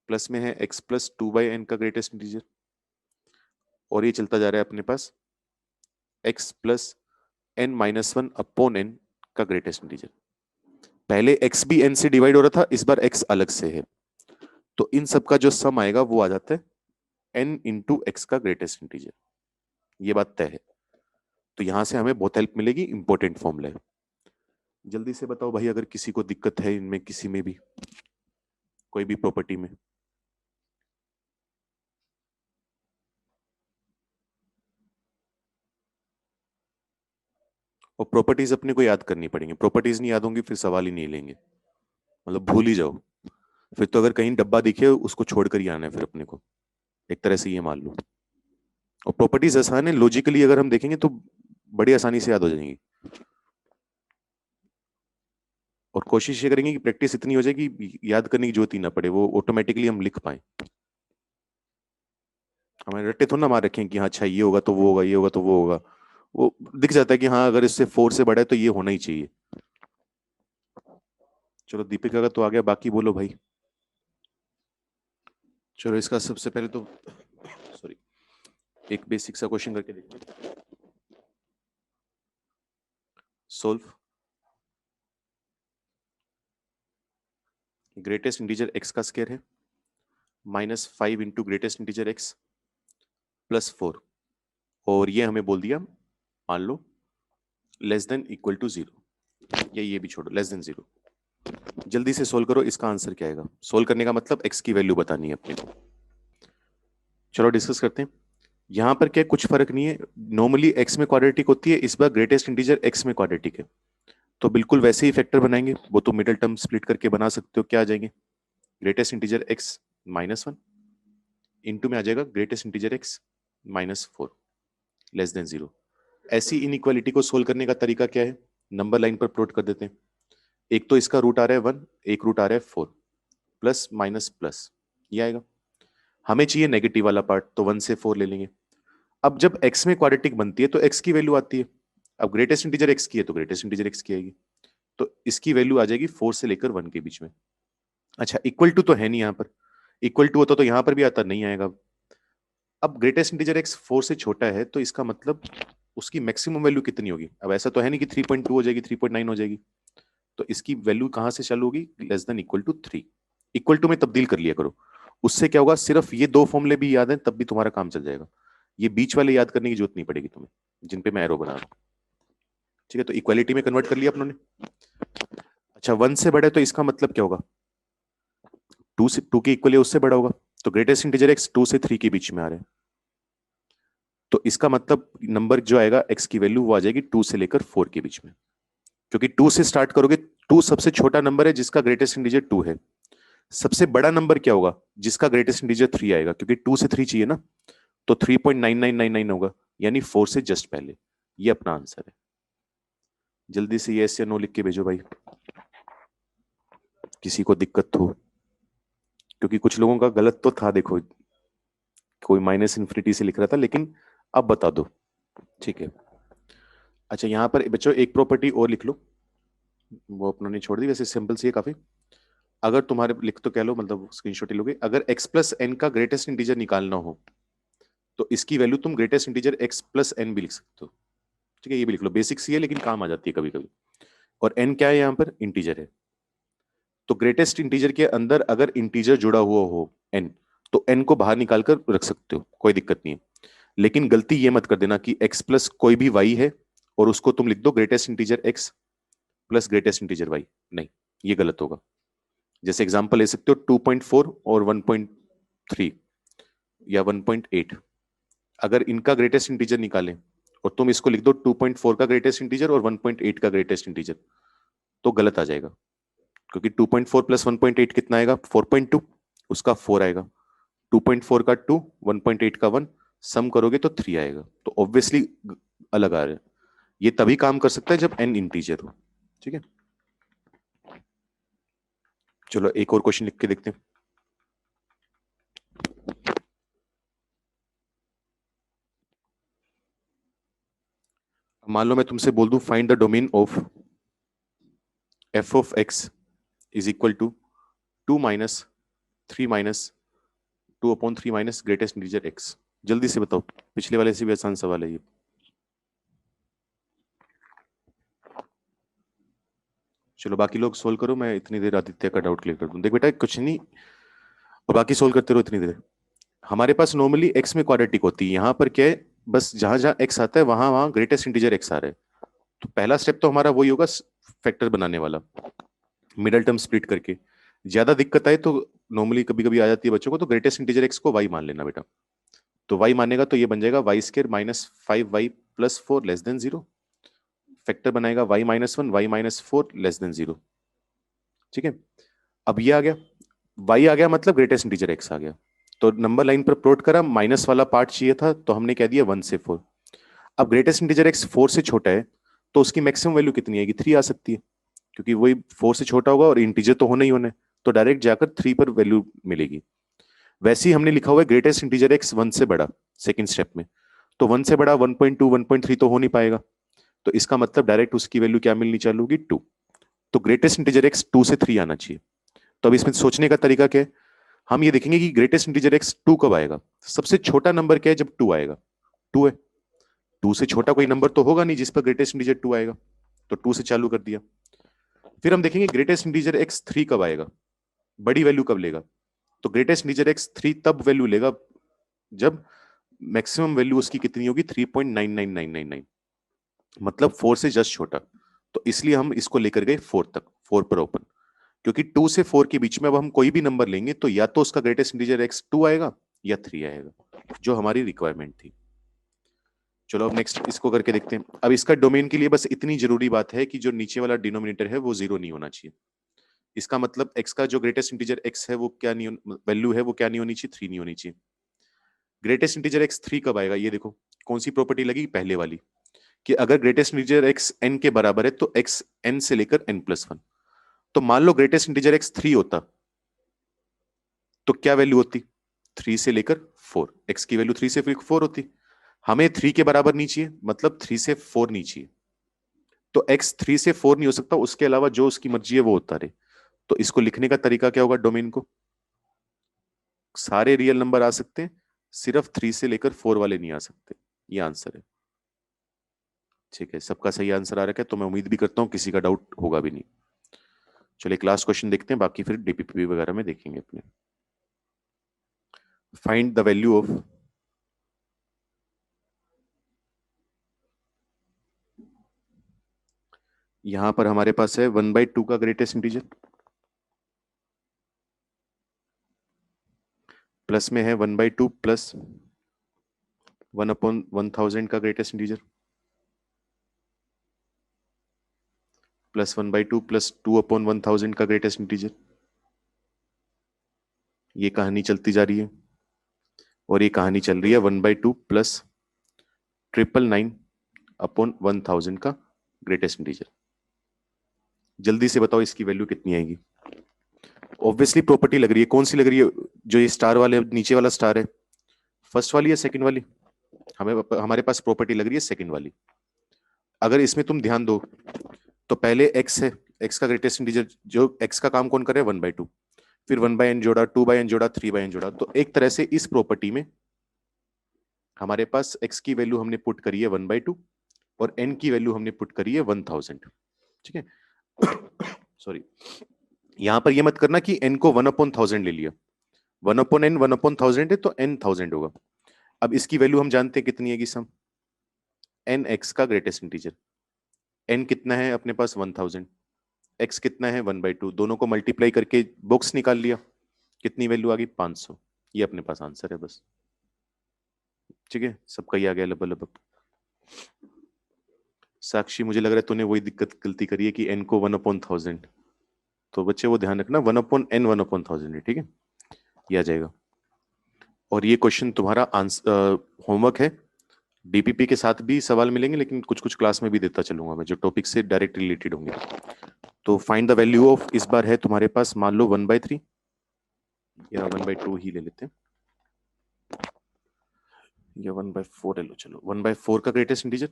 प्लस में है x+2/n का ग्रेटेस्ट इंटीजर, और ये चलता जा रहा है अपने पास x+2 n-1 अपॉन n का ग्रेटेस्ट इंटीजर। पहले x भी n से डिवाइड हो रहा था, इस बार x अलग से है, तो इन सब का जो सम आएगा वो आ जाता है n इंटू एक्स का ग्रेटेस्ट इंटीजर। ये बात तय है। तो यहां से हमें बहुत हेल्प मिलेगी, इंपॉर्टेंट फॉर्मूला है। जल्दी से बताओ भाई, अगर किसी को दिक्कत है इनमें किसी में भी, कोई भी प्रॉपर्टी में। और प्रॉपर्टीज अपने को याद करनी पड़ेंगी, प्रॉपर्टीज नहीं याद होंगी फिर सवाल ही नहीं लेंगे, मतलब भूल ही जाओ। फिर तो अगर कहीं डब्बा दिखे उसको छोड़कर ही आना है फिर अपने को, एक तरह से ये मान लो। और प्रॉपर्टीज आसान है, लॉजिकली अगर हम देखेंगे तो बड़ी आसानी से याद हो जाएंगी। और कोशिश ये करेंगे कि प्रैक्टिस इतनी हो जाए कि याद करने की जरूरत ही ना पड़े, वो ऑटोमेटिकली हम लिख पाए। हमें रट्टे थोड़ा ना मार रखें कि हाँ अच्छा ये होगा तो वो होगा, ये होगा तो वो होगा। वो दिख जाता है कि हाँ अगर इससे 4 से बड़ा है तो ये होना ही चाहिए। चलो दीपिका का तो आ गया, बाकी बोलो भाई। चलो इसका सबसे पहले तो सॉरी एक बेसिक सा क्वेश्चन करके देखते हैं। सोल्व ग्रेटेस्ट इंटीजर एक्स का स्क्वायर है -5 इंटू ग्रेटेस्ट इंटीजर एक्स +4, और ये हमें बोल दिया मान लो लेस देन इक्वल टू 0, या ये भी छोड़ो लेस देन 0। जल्दी से सोल्व करो, इसका आंसर क्या आएगा। सोल्व करने का मतलब एक्स की वैल्यू बतानी है अपने को। चलो डिस्कस करते हैं। यहाँ पर क्या कुछ फर्क नहीं है, नॉर्मली एक्स में क्वाड्रेटिक होती है, इस बार ग्रेटेस्ट इंटीजर एक्स में क्वाड्रेटिक है, तो बिल्कुल वैसे ही फैक्टर बनाएंगे। वो तो मिडिल टर्म स्प्लिट करके बना सकते हो, क्या आ जाएंगे ग्रेटेस्ट इंटीजर एक्स -1 इंटू में आ जाएगा greatest integer x -4 less than 0। ऐसी इनइक्वालिटी को सोल्व करने का तरीका क्या है, नंबर लाइन पर प्लॉट कर देते हैं। एक तो इसका रूट आ रहा है 1, एक रूट आ रहा है 4, प्लस माइनस प्लस, ये आएगा। हमें चाहिए नेगेटिव वाला पार्ट, तो 1 से 4 ले लेंगे। अब जब x में क्वाड्रेटिक बनती है तो x की वैल्यू आती है। अब ग्रेटेस्ट इंटीजर x की है तो ग्रेटेस्ट इंटीजर x की आएगी, तो इसकी वैल्यू आ जाएगी 4 से लेकर 1 के बीच में। अच्छा इक्वल टू तो है नहीं यहाँ पर, इक्वल टू होता तो यहाँ पर भी आता, नहीं आएगा। अब ग्रेटेस्ट इंटीजर x 4 से छोटा है, तो इसका मतलब उसकी मैक्सिमम वैल्यू कितनी होगी। अब ऐसा तो है नहीं कि 3.2 हो जाएगी, 3.9 हो जाएगी, तो इसकी वैल्यू कहां से चालू होगी, less than equal to 3। Equal to में तब्दील कर लिया करो, उससे क्या होगा, सिर्फ ये दो फॉर्मूले भी याद है तब भी तुम्हारा काम चल जाएगा। ये बीच वाले याद करने की जरूरत नहीं पड़ेगी तुम्हें, जिन पे मैं एरो बना रहा हूँ। ठीक है, तो इक्वालिटी में कन्वर्ट कर लिया अपनों ने। अच्छा 1 से बड़ा है तो इसका मतलब क्या होगा, 2 से 2 के इक्वल है उससे बड़ा होगा, तो ग्रेटेस्ट इंटीजर एक्स 2 से 3 के बीच में आ रहे हैं, तो इसका मतलब नंबर जो आएगा एक्स की वैल्यू वो आ जाएगी 2 से लेकर 4 के बीच में, क्योंकि 2 से स्टार्ट करोगे। 2 सबसे छोटा नंबर है जिसका ग्रेटेस्ट इंटीजर 2 है। सबसे बड़ा नंबर क्या होगा, जिसका ग्रेटेस्ट इंटीजर 3 आएगा, क्योंकि 2 से 3 चाहिए ना, तो 3.9999 होगा, यानी 4 से जस्ट पहले। ये अपना आंसर है। जल्दी से यस या नो लिख के भेजो भाई, किसी को दिक्कत हो, क्योंकि कुछ लोगों का गलत तो था, देखो कोई माइनस इन्फिनिटी से लिख रहा था, लेकिन अब बता दो। ठीक है। अच्छा यहाँ पर बच्चों एक प्रॉपर्टी और लिख लो, वो अपनों ने छोड़ दी, वैसे सिंपल सी है काफी। अगर तुम्हारे लिख तो कह लो, मतलब स्क्रीनशॉट ही लोगे, अगर x प्लस एन का ग्रेटेस्ट इंटीजर निकालना हो तो इसकी वैल्यू तुम greatest integer x plus n भी लिख सकते हो। ठीक है, ये भी लिख लो, बेसिक सी है लेकिन काम आ जाती है कभी कभी। और n क्या है, यहाँ पर इंटीजर है, तो ग्रेटेस्ट इंटीजर के अंदर अगर इंटीजर जुड़ा हुआ हो n, तो n को बाहर निकाल कर रख सकते हो, कोई दिक्कत नहीं है। लेकिन गलती ये मत कर देना कि x प्लस कोई भी y है और उसको तुम लिख दो greatest integer x plus greatest integer y, नहीं ये गलत होगा। जैसे एग्जांपल ले सकते हो 2.4 और 1.3 या 1.8, अगर इनका ग्रेटेस्ट इंटीजर निकालें और तुम इसको लिख दो 2.4 का ग्रेटेस्ट इंटीजर और 1.8 का ग्रेटेस्ट इंटीजर, तो गलत आ जाएगा, क्योंकि 2.4 प्लस 1.8 कितना आएगा, 4.2, उसका 4 आएगा, 2.4 का 2, 1.8 का 1, सम करोगे तो 3 आएगा, तो ऑब्वियसली अलग आ रहा है। ये तभी काम कर सकता है जब n इंटीजर हो। ठीक है, चलो एक और क्वेश्चन लिख के देखते हैं। मान लो मैं तुमसे बोल दूं find the domain of f of x is equal to 2 minus 3 minus 2/3 minus greatest integer x। जल्दी से बताओ, पिछले वाले से भी आसान सवाल है ये। चलो बाकी लोग सोल्व करो, मैं इतनी देर आदित्य का डाउट क्लियर कर दूं। देख बेटा कुछ नहीं, और बाकी सोल्व करते रहो इतनी देर। हमारे पास नॉर्मली एक्स में क्वाड्रेटिक होती है, यहाँ पर क्या है, बस जहां जहां एक्स आता है वहां वहां ग्रेटेस्ट इंटीजर एक्स आ रहा है। तो पहला स्टेप तो हमारा वही होगा, फैक्टर बनाने वाला, मिडल टर्म स्प्लिट करके। ज्यादा दिक्कत आए तो नॉर्मली कभी कभी आ जाती है बच्चों को, तो ग्रेटेस्ट इंटीजर एक्स को वाई मान लेना बेटा। तो वाई मानेगा तो ये बन जाएगा y square minus 5y+4 less than 0। Factor बनाएगा y-1 y-4 लेस देन 0। ठीक है, अब ये आ गया, y आ गया मतलब ग्रेटेस्ट इंटीजर x आ गया। तो नंबर लाइन पर प्लॉट करा, माइनस वाला पार्ट चाहिए था तो हमने कह दिया 1 से 4। अब ग्रेटेस्ट इंटीजर x 4 से छोटा है तो उसकी मैक्सिमम वैल्यू कितनी आएगी, 3 आ सकती है, क्योंकि वही 4 से छोटा होगा और इंटीजर तो होना ही होना है, तो डायरेक्ट जाकर 3 पर वैल्यू मिलेगी। वैसे ही हमने लिखा हुआ है ग्रेटेस्ट इंटीजर x 1 से बड़ा, सेकंड स्टेप में, तो 1 से बड़ा 1.2 1.3 तो हो नहीं पाएगा, तो इसका मतलब डायरेक्ट उसकी वैल्यू क्या मिलनी चालू होगी, 2। तो ग्रेटेस्ट इंटीजर x 2 से 3 आना चाहिए। तो अब इसमें सोचने का तरीका क्या है, हम ये देखेंगे कि ग्रेटेस्ट इंटीजर x 2 कब आएगा। सबसे छोटा नंबर क्या है जब 2 आएगा, 2 है। 2 से छोटा कोई नंबर तो होगा नहीं जिस पर ग्रेटेस्ट इंटीजर 2 आएगा, तो 2 से चालू कर दिया। फिर हम देखेंगे ग्रेटेस्ट इंटीजर x 3 कब आएगा, बड़ी वैल्यू कब लेगा। तो ग्रेटेस्ट इंटीजर x 3 तब वैल्यू लेगा जब मैक्सिमम वैल्यू उसकी कितनी होगी, 3.99999, मतलब 4 से जस्ट छोटा। तो इसलिए हम इसको लेकर गए 4 तक, 4 पर ओपन, क्योंकि 2 से 4 के बीच में अब हम कोई भी नंबर लेंगे तो या तो उसका ग्रेटेस्ट इंटीजर x 2 आएगा या 3 आएगा, जो हमारी रिक्वायरमेंट थी। चलो अब नेक्स्ट इसको करके देखते हैं। अब इसका डोमेन के लिए बस इतनी जरूरी बात है कि जो नीचे वाला डिनोमिनेटर है वो 0 नहीं होना चाहिए। इसका मतलब x का जो ग्रेटेस्ट इंटीजर x है वो क्या नहीं, वैल्यू है वो क्या नहीं होनी चाहिए, 3 नहीं होनी चाहिए। ग्रेटेस्ट इंटीजर x 3 कब आएगा, ये देखो कौन सी प्रॉपर्टी लगी, पहले वाली, कि अगर ग्रेटेस्ट इंटीजर x n के बराबर है तो x n से लेकर n+1। तो मान लो ग्रेटेस्ट इंटीजर x 3 होता तो क्या वैल्यू होती, 3 से लेकर 4, x की वैल्यू 3 से 4 होती। हमें 3 के बराबर नहीं चाहिए, मतलब 3 से 4 नहीं चाहिए, तो x 3 से 4 नहीं हो सकता, उसके अलावा जो उसकी मर्जी है वो होता रहे। तो इसको लिखने का तरीका क्या होगा, डोमेन को, सारे रियल नंबर आ सकते हैं, सिर्फ 3 से लेकर 4 वाले नहीं आ सकते। ये आंसर है। ठीक है, सबका सही आंसर आ रखा है, तो मैं उम्मीद भी करता हूं किसी का डाउट होगा भी नहीं। चलिए एक लास्ट क्वेश्चन देखते हैं, बाकी फिर डीपीपी वगैरह में देखेंगे अपने। फाइंड द वैल्यू ऑफ, यहां पर हमारे पास है 1/2 का ग्रेटेस्ट इंटीजर, प्लस में है 1/2 प्लस 1/1000 का ग्रेटेस्ट इंटीजर, प्लस 1/2 प्लस 2/1000 का ग्रेटेस्ट इंटीजर। ये कहानी चलती जा रही है, और ये कहानी चल रही है 1/2 प्लस 999/1000 का ग्रेटेस्ट इंटीजर। जल्दी से बताओ इसकी वैल्यू कितनी आएगी। ऑब्वियसली प्रॉपर्टी लग रही है, कौन सी लग रही है, जो ये स्टार वाले नीचे वाला स्टार है, फर्स्ट वाली या सेकंड वाली। हमें, हमारे पास प्रॉपर्टी लग रही है सेकंड वाली। अगर इसमें तुम ध्यान दो तो पहले x है, x का ग्रेटेस्ट इंटीजर, जो x का काम कौन कर रहा है, 1/2, फिर 1/n जोड़ा, 2/n जोड़ा, 3/n जोड़ा। तो एक तरह से इस प्रॉपर्टी में हमारे पास x की वैल्यू हमने पुट करी है 1/2 और n की वैल्यू हमने पुट करी है 1000। ठीक है, सॉरी, यहां पर ये मत करना कि n को 1/1000 ले लिया, 1/n 1/1000 है तो n 1000 होगा। अब इसकी वैल्यू हम जानते हैं कितनी है, सम n x का ग्रेटेस्ट इंटीजर, n कितना है अपने पास 1000, x कितना है 1/2, दोनों को मल्टीप्लाई करके बॉक्स निकाल लिया, कितनी वैल्यू आ गई, 500। ये अपने पास आंसर है बस। ठीक है, सबका ही आ गया लगभग लगभग। साक्षी मुझे लग रहा है तूने वही दिक्कत गलती करी है कि n को 1/1000, तो बच्चे वो ध्यान रखना 1/n 1/1000 है। ठीक है, ये आ जाएगा। और ये क्वेश्चन तुम्हारा आंसर होमवर्क है, डीपीपी के साथ भी सवाल मिलेंगे, लेकिन कुछ कुछ क्लास में भी देता चलूंगा मैं जो टॉपिक से डायरेक्ट रिलेटेड होंगे। तो फाइंड द वैल्यू ऑफ, इस बार है तुम्हारे पास मान लो 1/3 या 1/2 ही ले लेते हैं, या 1/4 ले लो, चलो 1/4 का ग्रेटेस्ट इंटीजर,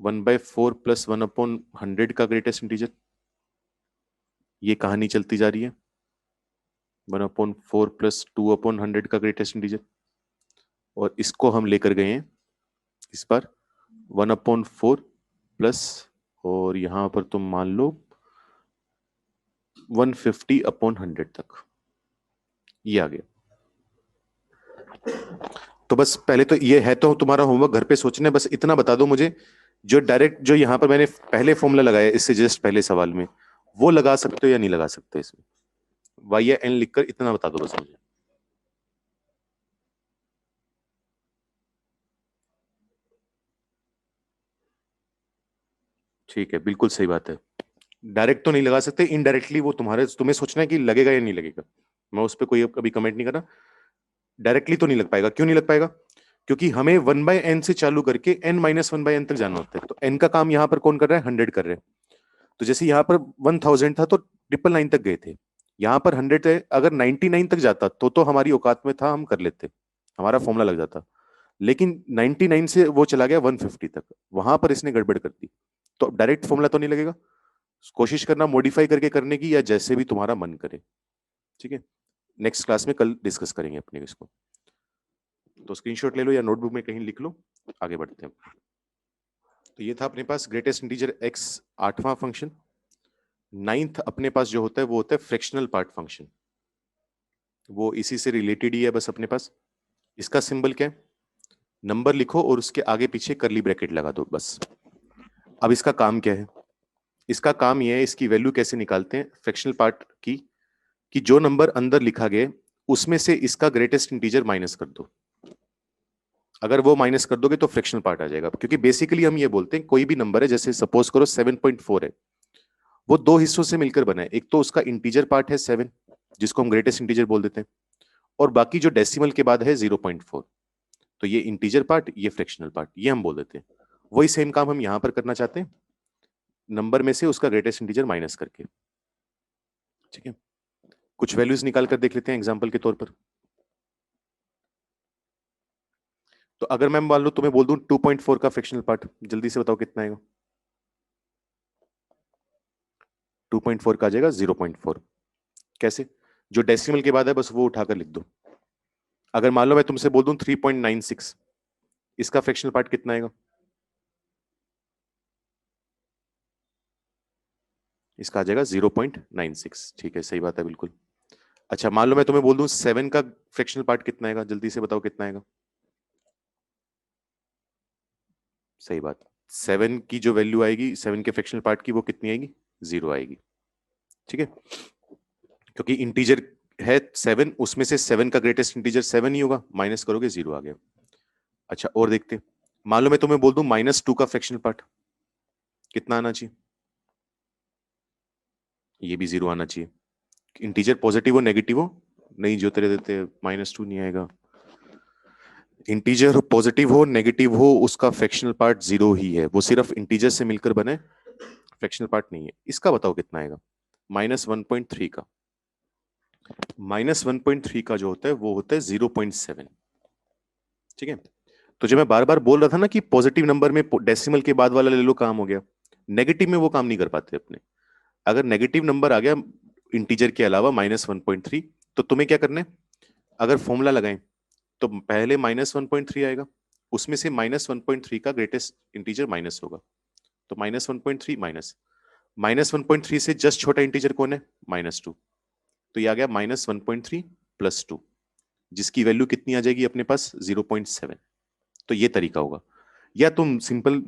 1/4 प्लस 1/100 का ग्रेटेस्ट इंटीजर। ये कहानी चलती जा रही है, 1/4 प्लस 2/100 का ग्रेटेस्ट इंटीजर, और इसको हम लेकर गए हैं इस बार 1/4 प्लस, और यहां पर तुम मान लो 150 अपॉन 100 तक, ये आ गया। तो बस पहले तो ये है, तो तुम्हारा होमवर्क घर पे सोचने, बस इतना बता दो मुझे, जो डायरेक्ट जो यहाँ पर मैंने पहले फॉर्मूला लगाया इससे जस्ट पहले सवाल में, वो लगा सकते हो या नहीं लगा सकते इसमें, वाई या एन लिखकर इतना बता दो बस मुझे। ठीक है, बिल्कुल सही बात है। डायरेक्ट तो नहीं लगा सकते, इनडायरेक्टली वो तुम्हारे, तुम्हें सोचना है कि लगेगा या नहीं लगेगा, मैं उस पर कोई कभी कमेंट नहीं कर रहा। डायरेक्टली तो नहीं लग पाएगा, क्यों नहीं लग पाएगा? क्योंकि हमें 1/n से चालू करके n-1/n तक जाना होता है, तो n का काम यहाँ पर कौन कर रहा है? 100 कर रहे हैं। तो जैसे यहाँ पर 1000 था तो 999 तक गए थे, यहाँ पर 100 है, अगर 99 तक जाता तो हमारी औकात में था, हम कर लेते, हमारा फॉर्मूला लग जाता। लेकिन 99 से वो चला गया 150 तक, वहां पर इसने गड़बड़ कर दी, तो अब डायरेक्ट फॉर्मूला तो नहीं लगेगा। कोशिश करना मॉडिफाई करके करने की, या जैसे भी तुम्हारा मन करे। ठीक है, नेक्स्ट क्लास में कल डिस्कस करेंगे अपने इसको। तो स्क्रीनशॉट ले लो या नोटबुक में कहीं लिख लो, आगे बढ़ते हैं। तो ये था अपने पास ग्रेटेस्ट इंटीजर एक्स, 8वां फंक्शन। नाइन्थ अपने पास जो होता है वो होता है फ्रैक्शनल पार्ट फंक्शन, वो इसी से रिलेटेड ही है बस अपने पास। इसका सिंबल क्या है? नंबर लिखो और उसके आगे पीछे करली ब्रैकेट लगा दो बस। अब इसका काम क्या है? इसका काम यह है, इसकी वैल्यू कैसे निकालते हैं फ्रैक्शनल पार्ट की, कि जो नंबर अंदर लिखा गया उसमें से इसका ग्रेटेस्ट इंटीजर माइनस कर दो। अगर वो माइनस कर दोगे तो फ्रैक्शनल पार्ट आ जाएगा, क्योंकि बेसिकली हम ये बोलते हैं कोई भी नंबर है, जैसे सपोज करो 7.4 है, वो दो हिस्सों से मिलकर बना है, एक तो उसका इंटीजर पार्ट है 7, जिसको हम ग्रेटेस्ट इंटीजर बोल देते हैं, और बाकी जो डेसिमल के बाद है 0.4, तो ये इंटीजर पार्ट, ये फ्रैक्शनल पार्ट, ये हम बोल देते हैं। वही सेम काम हम यहां पर करना चाहते हैं, नंबर में से उसका ग्रेटेस्ट इंटीजर माइनस करके। ठीक है, कुछ वैल्यूज निकाल कर देख लेते हैं एग्जाम्पल के तौर पर। तो अगर मैं मान लो तुम्हें बोल दूं 2.4 का फ्रैक्शनल पार्ट, जल्दी से बताओ कितना आएगा? 2.4 का आ जाएगा 0.4। कैसे? जो डेसिमल के बाद है बस वो उठाकर लिख दो। अगर मान लो मैं तुमसे बोल दूं 3.96, इसका फ्रैक्शनल पार्ट कितना आएगा? इसका आ जाएगा 0.96। ठीक है, सही बात है बिल्कुल। अच्छा, मान लो मैं तुम्हें बोल दूं 7 का फ्रैक्शनल पार्ट कितना आएगा, जल्दी से बताओ कितना आएगा? सही बात, 7 की जो वैल्यू आएगी 7 के फ्रैक्शनल पार्ट की, वो कितनी आएगी? 0 आएगी। ठीक है, क्योंकि इंटीजर है 7, उसमें से 7 का ग्रेटेस्ट इंटीजर 7 ही होगा, माइनस करोगे 0 आ गया। अच्छा, और देखते हैं, मान लो मैं तुम्हें बोल दूं -2 का फ्रैक्शनल पार्ट कितना आना चाहिए? ये भी 0 आना चाहिए। इंटीजर पॉजिटिव हो नेगेटिव हो, नहीं जो तेरे देते -2 नहीं आएगा। इंटीजर पॉजिटिव हो नेगेटिव हो, उसका फ्रैक्शनल पार्ट 0 ही है, वो सिर्फ इंटीजर से मिलकर बने, फ्रैक्शनल पार्ट नहीं है। इसका बताओ कितना आएगा? -1.3 का, -1.3 का जो होता है वो होता है 0.7। ठीक है, तो जो मैं बार बार बोल रहा था ना कि पॉजिटिव नंबर में डेसिमल के बाद वाला ले लो, काम हो गया। नेगेटिव में वो काम नहीं कर पाते अपने। अगर नेगेटिव नंबर आ गया इंटीजर के अलावा -1.3, तो तुम्हें क्या करना है? अगर फॉर्मूला लगाएं तो पहले -1.3 आएगा, उसमें से -1.3 का ग्रेटेस्ट इंटीजर माइनस होगा, तो -1.3 -1.3 से जस्ट छोटा इंटीजर कौन है? -2। तो ये आ गया -1.3 + 2, जिसकी वैल्यू कितनी आ जाएगी अपने पास? 0.7। तो ये तरीका होगा, या तुम सिंपल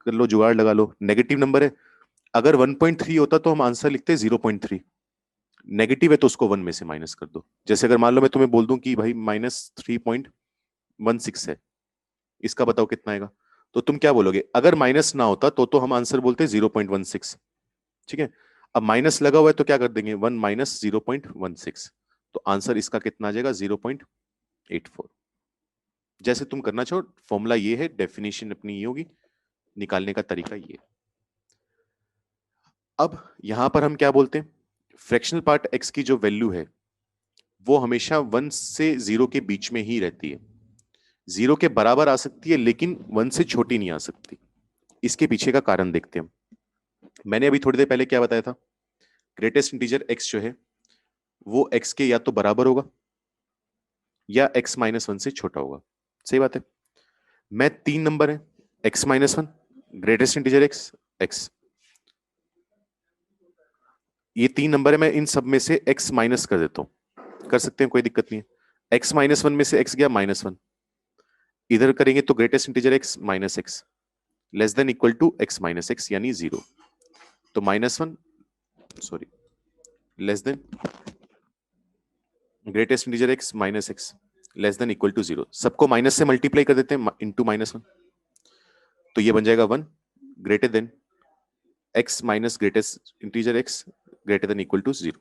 कर लो, जुगाड़ लगा लो, नेगेटिव नंबर है, अगर 1.3 होता तो हम आंसर लिखते 0.3, नेगेटिव है तो उसको 1 में से माइनस कर दो। जैसे अगर मान लो मैं तुम्हें बोल दूं कि भाई -3.16 है, इसका बताओ कितना आएगा? तो तुम क्या बोलोगे? अगर माइनस ना होता तो हम आंसर बोलते 0.16। ठीक है, अब माइनस लगा हुआ है तो क्या कर देंगे? 1 - 0.16, तो आंसर इसका कितना आ जाएगा? 0.84। जैसे तुम करना चाहो, फॉर्मूला ये है, डेफिनेशन अपनी ये होगी, निकालने का तरीका ये। अब यहां पर हम क्या बोलते हैं? फ्रैक्शनल पार्ट एक्स की जो वैल्यू है वो हमेशा 1 से 0 के बीच में ही रहती है, 0 के बराबर आ सकती है लेकिन 1 से छोटी नहीं आ सकती। इसके पीछे का कारण देखते हैं। मैंने अभी थोड़ी देर पहले क्या बताया था? ग्रेटेस्ट इंटीजर एक्स जो है वो एक्स के या तो बराबर होगा या x-1 से छोटा होगा। सही बात है। मैं 3 नंबर है, x-1, greatest integer x, x, ये 3 नंबर है, मैं इन सब में से x माइनस कर देता हूँ, कर सकते हैं, कोई दिक्कत नहीं है। x -1 में से x गया -1, इधर करेंगे तो greatest integer x minus x less than equal to x minus x यानी 0। तो -1 sorry less than greatest integer x minus x less than equal to 0, सबको माइनस से मल्टीप्लाई कर देते हैं इंटू -1, तो ये बन जाएगा 1 greater than x minus greatest integer x greater than equal to 0।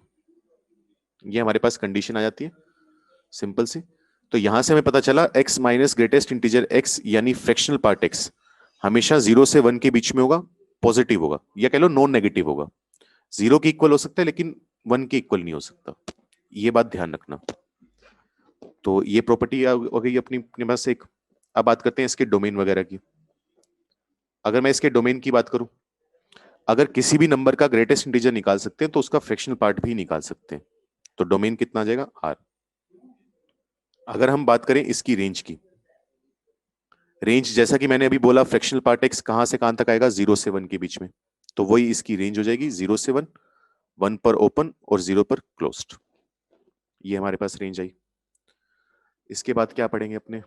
ये हमारे पास कंडीशन आ जाती है सिंपल सी। तो यहां से हमें पता चला x minus greatest integer x यानी फ्रैक्शनल पार्ट x हमेशा 0 से 1 के बीच में होगा, पॉजिटिव होगा, या कह लो नॉन नेगेटिव होगा। 0 के इक्वल हो सकता है लेकिन 1 के इक्वल नहीं हो सकता, ये बात ध्यान रखना। तो ये प्रॉपर्टी हो गई अपने पास एक। अब बात करते हैं इसके डोमेन वगैरह की। अगर मैं इसके डोमेन की बात करूं, अगर किसी भी नंबर का ग्रेटेस्ट इंटीजर निकाल सकते हैं तो उसका फ्रैक्शनल पार्ट भी निकाल सकते हैं, तो डोमेन कितना आ जाएगा r। अगर हम बात करें इसकी रेंज की, रेंज जैसा कि मैंने अभी बोला फ्रैक्शनल पार्ट x कहां से कहां तक आएगा, 0 से 1 के बीच में, तो वही इसकी रेंज हो जाएगी 0 से 1, 1 पर ओपन और 0 पर क्लोज्ड। ये हमारे पास रेंज आई। इसके बाद क्या पढ़ेंगे अपने,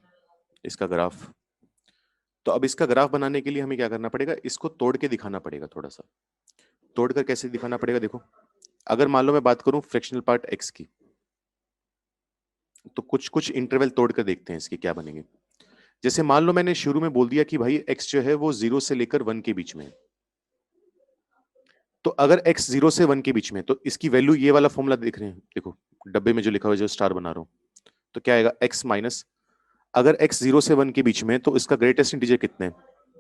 इसका ग्राफ। तो अब इसका ग्राफ बनाने के लिए हमें क्या करना पड़ेगा, इसको तोड़ के दिखाना पड़ेगा थोड़ा सा। तोड़कर कैसे दिखाना पड़ेगा, देखो अगर मान लो मैं बात करूं फ्रैक्शनल पार्ट x की, तो कुछ कुछ इंटरवल तोड़कर देखते हैं इसके क्या बनेंगे। जैसे मान लो मैंने शुरू में बोल दिया कि भाई x जो है वो 0 से लेकर 1 के बीच में है, तो अगर x 0 से 1 के बीच में, तो इसकी वैल्यू ये वाला फॉर्मूला देख रहे हैं, देखो डब्बे में जो लिखा हुआ है, जो स्टार बना रहा हूं, तो क्या आएगा x माइनस, अगर x 0 से 1 के बीच में है तो इसका ग्रेटेस्ट इंटीजर कितने हैं,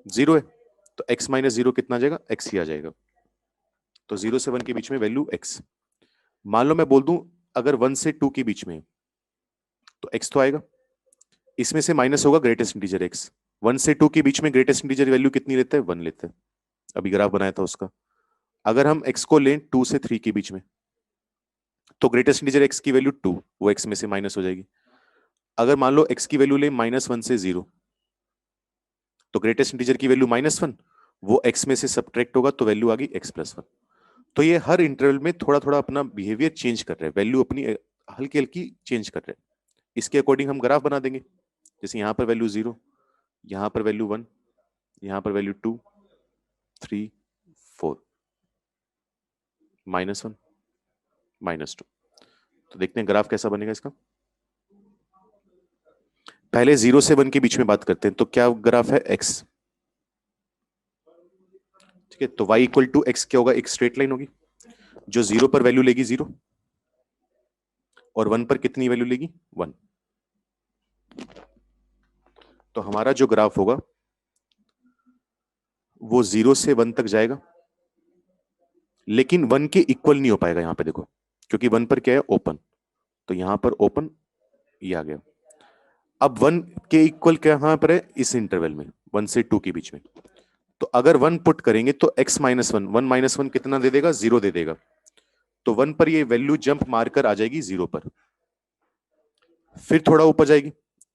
0 है, तो x माइनस 0 कितना आ जाएगा, x ही आ जाएगा। तो 0 से 1 के बीच में वैल्यू x। मान लो मैं बोल दूं अगर 1 से 2 के बीच में है, तो x तो आएगा, इसमें से माइनस होगा ग्रेटेस्ट इंटीजर x। 1 से 2 के बीच में ग्रेटेस्ट इंटीजर वैल्यू कितनी लेते हैं, 1 लेते हैं, अभी ग्राफ बनाया था उसका। अगर हम x को लें 2 से 3 के बीच में, तो ग्रेटेस्ट इंटीजर x की वैल्यू 2, वो x में से माइनस हो जाएगी। अगर मान लो x की वैल्यू ले -1 से 0, तो ग्रेटेस्ट इंटीजर की वैल्यू -1, वो x में से सब्ट्रैक्ट होगा, तो वैल्यू आ गई x+1। तो ये हर इंटरवल में थोड़ा थोड़ा अपना बिहेवियर चेंज कर रहे हैं, वैल्यू अपनी हल्की हल्की चेंज कर रहे हैं। इसके अकॉर्डिंग हम ग्राफ बना देंगे। जैसे यहाँ पर वैल्यू 0, यहाँ पर वैल्यू 1, यहाँ पर वैल्यू 2, 3, 4, -1, -2। तो देखते हैं ग्राफ कैसा बनेगा इसका। पहले 0 से 1 के बीच में बात करते हैं, तो क्या ग्राफ है x, ठीक है। तो y इक्वल टू एक्स क्या होगा, एक स्ट्रेट लाइन होगी जो 0 पर वैल्यू लेगी 0 और 1 पर कितनी वैल्यू लेगी, 1। तो हमारा जो ग्राफ होगा वो 0 से 1 तक जाएगा, लेकिन 1 के इक्वल नहीं हो पाएगा यहां पे, देखो क्योंकि 1 पर क्या है, ओपन, तो यहां पर ओपन, ये आ गया। अब 1 के इक्वल कहां पर है, इस इंटरवल में 1 से 2 के बीच में। तो अगर 1 पुट करेंगे तो x -1, 1 - 1 कितना दे देगा, 0 दे देगा, तो 1 पर ये वैल्यू जंप मारकर आ जाएगी 0 पर, फिर थोड़ा ऊपर जाएगी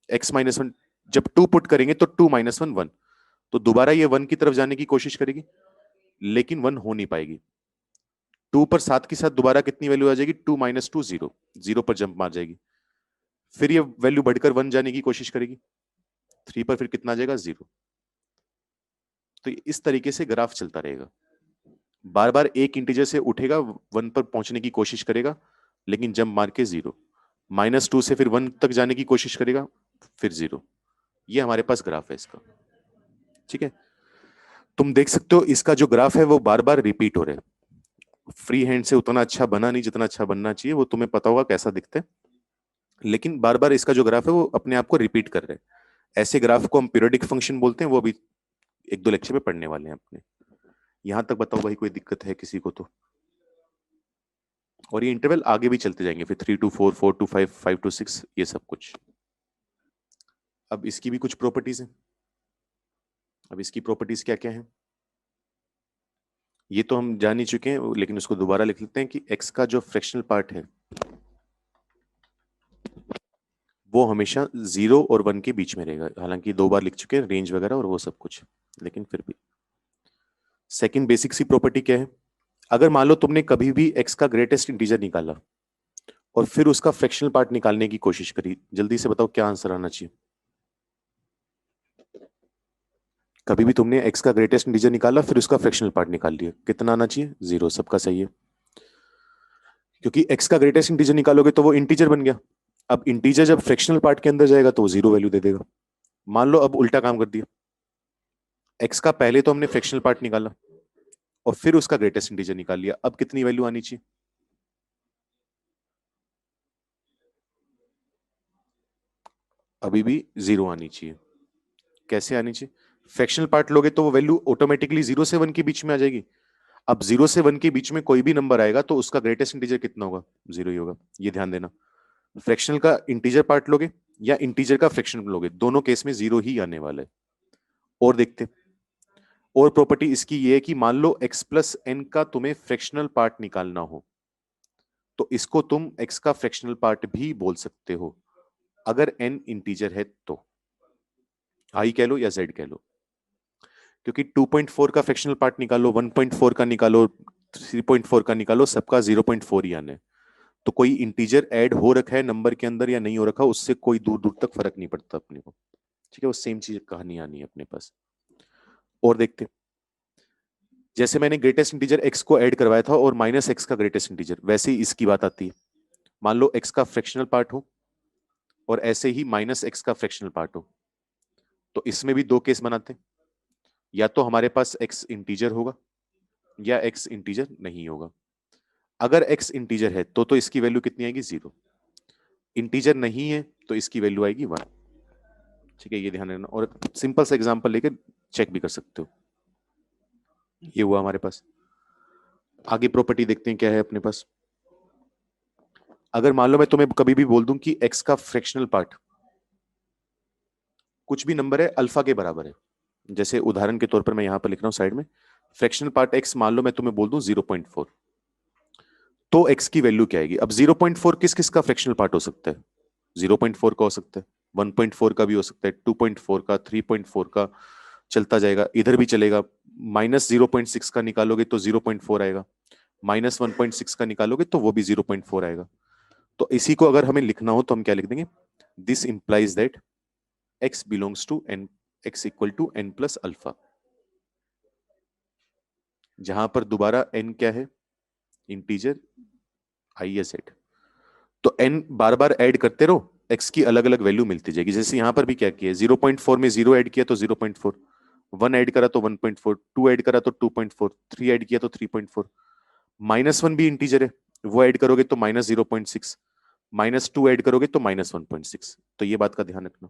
x -1, जब 2 पुट करेंगे तो 2 - 1 1, तो दोबारा ये 1 की तरफ जाने की कोशिश करेगी, लेकिन 1 हो नहीं पाएगी। 2 पर साथ के साथ दोबारा कितनी वैल्यू आ जाएगी, 2 - 2 0, 0 पर जंप मार जाएगी, फिर ये वैल्यू बढ़कर 1 जाने की कोशिश करेगी, 3 पर फिर कितना आ जाएगा, 0। तो इस तरीके से ग्राफ चलता रहेगा, बार बार एक इंटीजर से उठेगा, 1 पर पहुंचने की कोशिश करेगा, लेकिन जंप मार के 0, -2 से फिर 1 तक जाने की कोशिश करेगा, फिर 0। ये हमारे पास ग्राफ है इसका, ठीक है। तुम देख सकते हो इसका जो ग्राफ है वो बार बार रिपीट हो रहा है। फ्री हैंड से उतना अच्छा बना नहीं जितना अच्छा बनना चाहिए, वो तुम्हें पता होगा कैसा दिखता है, लेकिन बार बार इसका जो ग्राफ है वो अपने आप को रिपीट कर रहे हैं। ऐसे ग्राफ को हम पीरियोडिक फंक्शन बोलते हैं, वो अभी 1-2 लेक्चर में पढ़ने वाले हैं अपने। यहां तक बताओ भाई, कोई दिक्कत है किसी को तो। और ये इंटरवल आगे भी चलते जाएंगे, फिर 3 to 4, 4 to 5, 5 to 6, ये सब कुछ। अब इसकी भी कुछ प्रॉपर्टीज हैं। अब इसकी प्रॉपर्टीज क्या क्या है, ये तो हम जान ही चुके हैं, लेकिन उसको दोबारा लिख लेते हैं कि x का जो फ्रैक्शनल पार्ट है वो हमेशा 0 और 1 के बीच में रहेगा। हालांकि 2 बार लिख चुके हैं रेंज वगैरह और वो सब कुछ, लेकिन फिर भी। सेकंड बेसिक सी प्रॉपर्टी क्या है, अगर मान लो तुमने कभी भी x का ग्रेटेस्ट इंटीजर निकाला और फिर उसका फ्रैक्शनल पार्ट निकालने की कोशिश करी, जल्दी से बताओ क्या आंसर आना चाहिए। कभी भी तुमने x का ग्रेटेस्ट इंटीजर निकाला फिर उसका फ्रैक्शनल पार्ट निकाल लिया, कितना आना चाहिए? 0। सबका सही है, क्योंकि x का ग्रेटेस्ट इंटीजर निकालोगे तो वो इंटीजर बन गया। अब इंटीजर जब फ्रैक्शनल पार्ट के अंदर जाएगा तो वो 0 वैल्यू दे देगा। मान लो अब उल्टा काम कर दिया, x का पहले तो हमने फ्रैक्शनल पार्ट निकाला और फिर उसका ग्रेटेस्ट इंटीजर निकाल लिया, अब कितनी वैल्यू आनी चाहिए? अभी भी 0 आनी चाहिए। कैसे आनी चाहिए? फ्रैक्शनल पार्ट लोगे तो वो वैल्यू ऑटोमेटिकली 0 से 1 के बीच में आ जाएगी। अब 0 से 1 के बीच में कोई भी नंबर आएगा तो उसका ग्रेटेस्ट इंटीजर कितना होगा? 0 ही होगा, ये ध्यान देना। फ्रैक्शनल का इंटीजर पार्ट लोगे या इंटीजर का फ्रैक्शन लोगे, दोनों केस में 0 ही आने वाला है। और देखते, और प्रॉपर्टी इसकी ये है कि मान लो x प्लस एन का तुम्हें फ्रैक्शनल पार्ट निकालना हो तो इसको तुम x का फ्रैक्शनल पार्ट भी बोल सकते हो अगर n इंटीजर है तो। i कह लो या z कह लो, क्योंकि 2.4 का फ्रैक्शनल पार्ट निकालो, 1.4 का निकालो, 3.4 का निकालो, सबका 0.4 ही आना है। तो कोई इंटीजर ऐड हो रखा है नंबर के अंदर या नहीं हो रखा, उससे कोई दूर दूर तक फर्क नहीं पड़ता अपने को। ठीक है, वो सेम चीज कहानी आनी है अपने पास। और देखते, जैसे मैंने ग्रेटेस्ट इंटीजर x को ऐड करवाया था और माइनस एक्स का ग्रेटेस्ट इंटीजर, वैसे ही इसकी बात आती है। मान लो x का फ्रैक्शनल पार्ट हो और ऐसे ही माइनस एक्स का फ्रैक्शनल पार्ट हो, तो इसमें भी दो केस बनाते हैं। या तो हमारे पास x इंटीजर होगा या x इंटीजर नहीं होगा। अगर x इंटीजर है तो इसकी वैल्यू कितनी आएगी? 0। इंटीजर नहीं है तो इसकी वैल्यू आएगी 1। ठीक है, ये ध्यान रखना। और सिंपल सा एग्जांपल लेके चेक भी कर सकते हो। ये हुआ हमारे पास। आगे प्रॉपर्टी देखते हैं क्या है अपने पास। अगर मान लो मैं तुम्हें कभी भी बोल दूं कि x का फ्रैक्शनल पार्ट कुछ भी नंबर है अल्फा के बराबर है, जैसे उदाहरण के तौर पर मैं यहां पर लिख रहा हूं साइड में, फ्रैक्शनल पार्ट x मान लो मैं तुम्हें बोल दूं 0.4, तो x की वैल्यू क्या आएगी? अब 0.4 किस किस का फ्रैक्शनल पार्ट हो सकता है? 0.4 का हो सकता है, 1.4 का भी हो सकता है, 2.4 का, 3.4 का, चलता जाएगा, इधर भी चलेगा। माइनस 0.6 का निकालोगे तो 0.4 आएगा, माइनस 1.6 का निकालोगे तो वो भी 0.4 आएगा। तो इसी को अगर हमें लिखना हो तो हम क्या लिख देंगे? This implies that x belongs to n, x equal to n plus alpha, जहां पर दोबारा n क्या है? इंटीजर i या z। तो n बार बार ऐड करते रहो, x की अलग अलग वैल्यू मिलती जाएगी। जैसे यहां पर भी क्या किया, 0.4 में 0 ऐड किया तो 0.4, 1 ऐड करा तो 1.4, 2 ऐड करा तो 2.4, 3 ऐड किया तो 3.4, -1 भी इंटीजर है, वो ऐड करोगे तो -0.6, -2 ऐड करोगे तो -1.6। तो ये बात का ध्यान रखना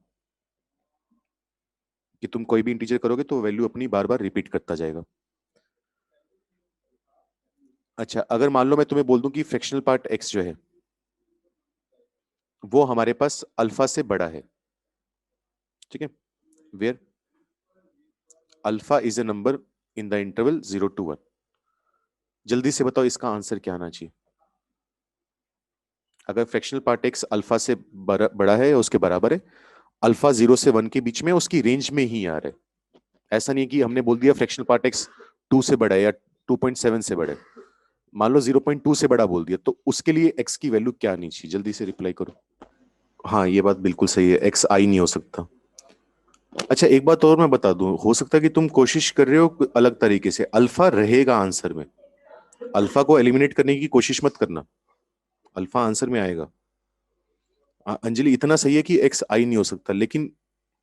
कि तुम कोई भी इंटीजर करोगे तो वैल्यू अपनी बार बार रिपीट करता जाएगा। अच्छा, अगर मान लो मैं तुम्हें बोल दूं कि फ्रैक्शनल पार्ट x जो है वो हमारे पास अल्फा से बड़ा है, ठीक है, where alpha is a number in the interval 0 to 1। जल्दी से बताओ इसका आंसर क्या आना चाहिए? अगर फ्रैक्शनल पार्ट x अल्फा से बड़ा है या उसके बराबर है, अल्फा 0 से 1 के बीच में, उसकी रेंज में ही आ रहा है। ऐसा नहीं कि हमने बोल दिया फ्रैक्शनल पार्ट x 2 से बड़ा है या 2.7 से बड़ा है। मान लो 0.2 से बड़ा बोल दिया तो उसके लिए x की वैल्यू क्या आनी चाहिए? जल्दी से रिप्लाई करो। हाँ, ये बात बिल्कुल सही है, x i नहीं हो सकता। अच्छा, एक बात और मैं बता दूं, हो सकता है कि तुम कोशिश कर रहे हो अलग तरीके से, अल्फा रहेगा आंसर में, अल्फा को एलिमिनेट करने की कोशिश मत करना, अल्फा आंसर में आएगा। अंजलि, इतना सही है कि एक्स आई नहीं हो सकता, लेकिन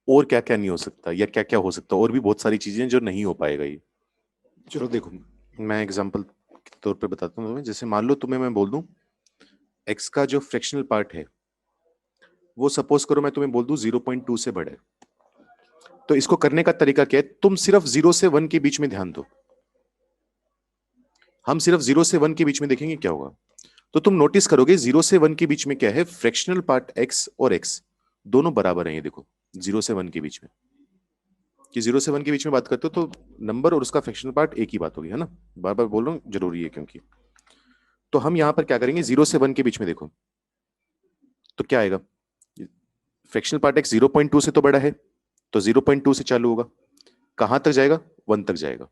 और क्या क्या नहीं हो सकता या क्या क्या हो सकता? और भी बहुत सारी चीजें हैं जो नहीं हो पाएगा ये। चलो देखो, मैं एग्जांपल के तौर पे बताता हूँ तुम्हें। जैसे मान लो तुम्हें मैं बोल दूं एक्स का जो फ्रैक्शनल पार्ट है वो सपोज करो मैं तुम्हें बोल दूं 0.2 से बड़ा है। तो इसको करने का तरीका क्या है? तुम सिर्फ 0 से 1 के बीच में ध्यान दो, हम सिर्फ 0 से 1 के बीच में देखेंगे क्या होगा। तो तुम नोटिस करोगे 0 से 1 के बीच में क्या है, फ्रैक्शनल पार्ट x और x दोनों बराबर हैं। ये देखो 0 से 1 के बीच में, कि 0 से 1 के बीच में बात करते हो तो नंबर और उसका फ्रैक्शनल पार्ट एक ही बात होगी, है ना। बार बार बोल रहा हूं, जरूरी है क्योंकि। तो हम यहां पर क्या करेंगे, 0 से 1 के बीच में देखो तो क्या आएगा, फ्रैक्शनल पार्ट x 0.2 से तो बड़ा है, तो 0.2 से चालू होगा, कहां तक जाएगा? 1 तक जाएगा।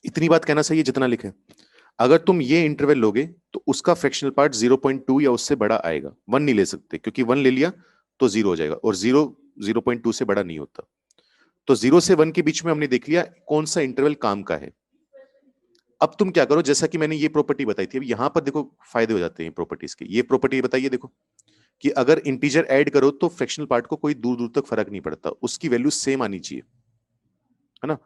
इतनी बात कहना सही है जितना लिखे। अगर तुम ये इंटरवल लोगे तो उसका फ्रैक्शनल पार्ट 0.2 या उससे बड़ा आएगा, 1 नहीं ले सकते क्योंकि 1 ले लिया तो 0 हो जाएगा और 0 0.2 से बड़ा नहीं होता। तो 0 से 1 के बीच में हमने देख लिया कौन सा इंटरवल काम का है। अब तुम क्या करो, जैसा कि मैंने ये प्रॉपर्टी बताई थी, अब यहां पर देखो फायदे हो जाते हैं प्रॉपर्टीज के। ये प्रॉपर्टी बताइए देखो कि अगर इंटीजर ऐड करो तो फ्रैक्शनल पार्ट को कोई दूर दूर तक फर्क नहीं पड़ता, उसकी वैल्यू सेम आनी चाहिए, है ना।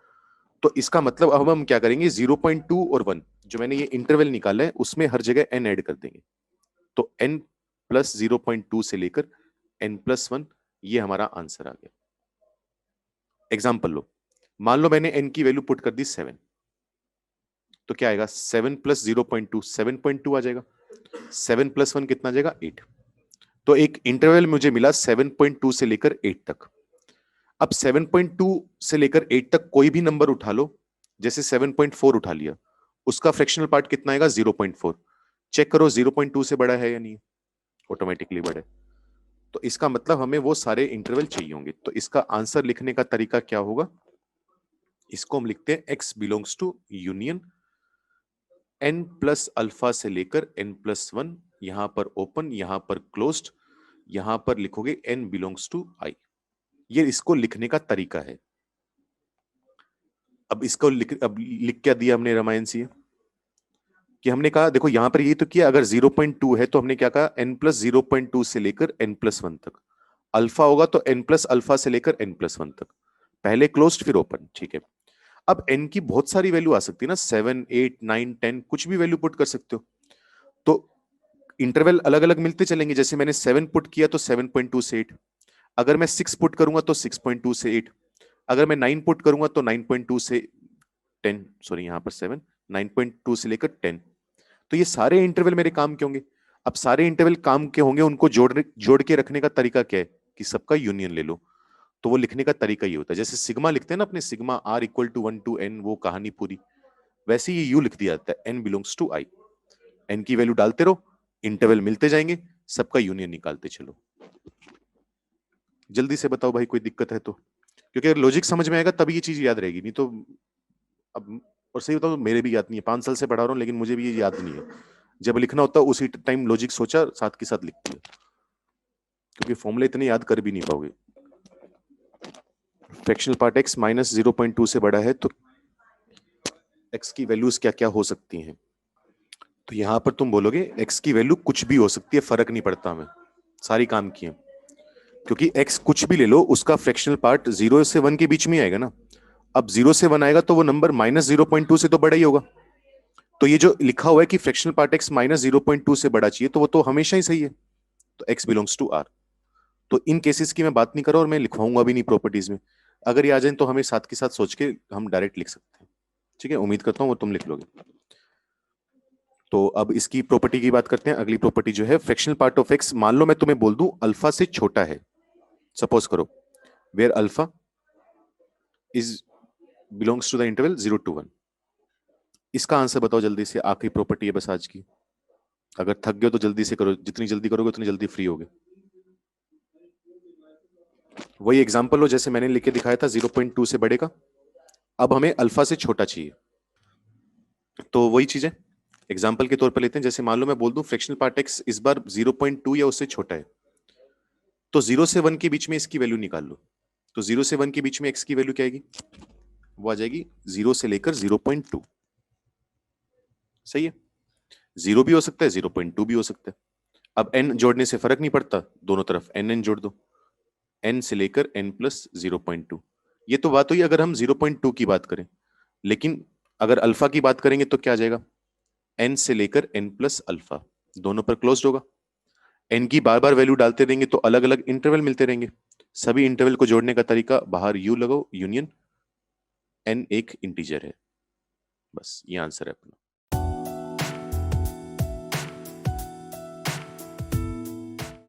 तो इसका मतलब अब हम क्या करेंगे, 0.2 और 1 जो मैंने ये इंटरवल निकाला है उसमें हर जगह n ऐड कर देंगे। तो n प्लस 0.2 से लेकर n प्लस 1, ये हमारा आंसर आ गया। एग्जाम्पल लो, मान लो मैंने n की वैल्यू पुट कर दी 7, तो क्या आएगा 7 प्लस 0.2 7.2 आ जाएगा। 7 प्लस 1 कितना आ जाएगा 8। तो एक इंटरवल मुझे मिला 7.2 से लेकर 8 तक। अब 7.2 से लेकर 8 तक कोई भी नंबर उठा लो, जैसे 7.4 उठा लिया, उसका फ्रैक्शनल पार्ट कितना आएगा 0.4। चेक करो 0.2 से बड़ा है या नहीं, ऑटोमेटिकली बड़ा है। तो इसका मतलब हमें वो सारे इंटरवल चाहिए होंगे। तो इसका आंसर लिखने का तरीका क्या होगा, इसको हम लिखते हैं x belongs to union n plus alpha से लेकर n प्लस 1, यहां पर ओपन, यहां पर क्लोज्ड, यहां पर लिखोगे n बिलोंग्स टू i। ये इसको लिखने का तरीका है। अब इसको लिख क्या दिया हमने रामायण से, कि हमने कहा देखो यहां पर ये तो किया, अगर 0.2 है तो हमने क्या कहा n प्लस 0.2 से लेकर n प्लस 1 तक। अल्फा होगा तो n प्लस अल्फा से लेकर n प्लस 1 तक, पहले क्लोज्ड फिर ओपन, ठीक है। अब n की बहुत सारी वैल्यू आ सकती है ना, 7 8 9 10 कुछ भी वैल्यू पुट कर सकते हो। तो इंटरवल अलग अलग मिलते चलेंगे, जैसे मैंने 7 पुट किया तो 7.2 से 8, अगर मैं 6 पुट करूंगा तो 6.2 से 8, अगर मैं 9 पुट करूंगा तो 9.2 से 10, सॉरी यहां पर 7, 9.2 से लेकर 10। तो ये सारे इंटरवल मेरे काम के होंगे। अब सारे इंटरवल काम के होंगे, उनको जोड़ के रखने का तरीका क्या है कि सबका यूनियन ले लो। तो वो लिखने का तरीका ये होता है, जैसे सिग्मा लिखते हैं ना अपने, sigma r equal to 1 to n, वो कहानी पूरी, वैसे ये यू लिख दिया जाता है n belongs to i। n की वैल्यू डालते रहो, इंटरवल मिलते जाएंगे, सबका यूनियन निकालते चलो। जल्दी से बताओ भाई कोई दिक्कत है तो, क्योंकि अगर लॉजिक समझ में आएगा तभी ये चीज याद रहेगी, नहीं तो अब, और सही बताओ तो मेरे भी याद नहीं है, 5 साल से पढ़ा रहा हूँ लेकिन मुझे भी ये याद नहीं है। जब लिखना होता है उसी टाइम लॉजिक सोचा साथ के साथ लिख दिया, क्योंकि फॉर्मूले इतने याद कर भी नहीं पाओगे। फ्रैक्शनल पार्ट x माइनस 0.2 से बड़ा है तो x की वैल्यूज क्या क्या हो सकती हैं। तो यहां पर तुम बोलोगे x की वैल्यू कुछ भी हो सकती है, फर्क नहीं पड़ता हमें, सारी काम की है। क्योंकि x कुछ भी ले लो उसका फ्रैक्शनल पार्ट 0 से 1 के बीच में आएगा ना। अब 0 से 1 आएगा तो वो नंबर माइनस 0.2 से तो बड़ा ही होगा। तो ये जो लिखा हुआ है कि फ्रैक्शनल पार्ट x माइनस 0.2 से बड़ा चाहिए, तो वो तो हमेशा ही सही है। तो x बिलोंग्स टू r। तो इन केसेस की मैं बात नहीं कर रहा और मैं लिखवाऊंगा भी नहीं प्रॉपर्टीज में। अगर ये आ जाए तो हमें साथ के साथ सोच के हम डायरेक्ट लिख सकते हैं। ठीक है, उम्मीद करता हूँ वो तुम लिख लोगे। तो अब इसकी प्रॉपर्टी की बात करते हैं। अगली प्रॉपर्टी जो है फ्रैक्शनल पार्ट ऑफ x, मान लो मैं तुम्हें बोल दूं अल्फा से छोटा है, सपोज करो where alpha is belongs to the interval 0 to 1। इसका आंसर बताओ जल्दी से, आखिरी प्रॉपर्टी है बस आज की। अगर थक गए तो जल्दी से करो, जितनी जल्दी करोगे उतनी जल्दी फ्री होगे। वही एग्जांपल हो जैसे मैंने लिख के दिखाया था, 0.2 से बड़े का, अब हमें अल्फा से छोटा चाहिए। तो वही चीज है, एग्जाम्पल के तौर पर लेते हैं। जैसे मान लो मैं बोल दूं फ्रैक्शनल पार्ट x इस बार 0.2 या उससे छोटा है, तो 0 से 1 के बीच में इसकी वैल्यू निकाल लो। तो 0 से 1 के बीच में x की वैल्यू क्या आएगी, वो आ जाएगी 0 से लेकर 0.2। सही है, 0 भी हो सकता है 0.2 भी हो सकता है। अब n जोड़ने से फर्क नहीं पड़ता, दोनों तरफ n जोड़ दो, n से लेकर n प्लस 0.2। ये तो बात हुई अगर हम 0.2 की बात करें, लेकिन अगर अल्फा की बात करेंगे तो क्या आ जाएगा, n से लेकर n प्लस अल्फा, दोनों पर क्लोज्ड होगा। n की बार बार वैल्यू डालते रहेंगे तो अलग अलग इंटरवल मिलते रहेंगे। सभी इंटरवल को जोड़ने का तरीका, बाहर u लगाओ, यूनियन n एक इंटीजर है। बस ये आंसर है अपना।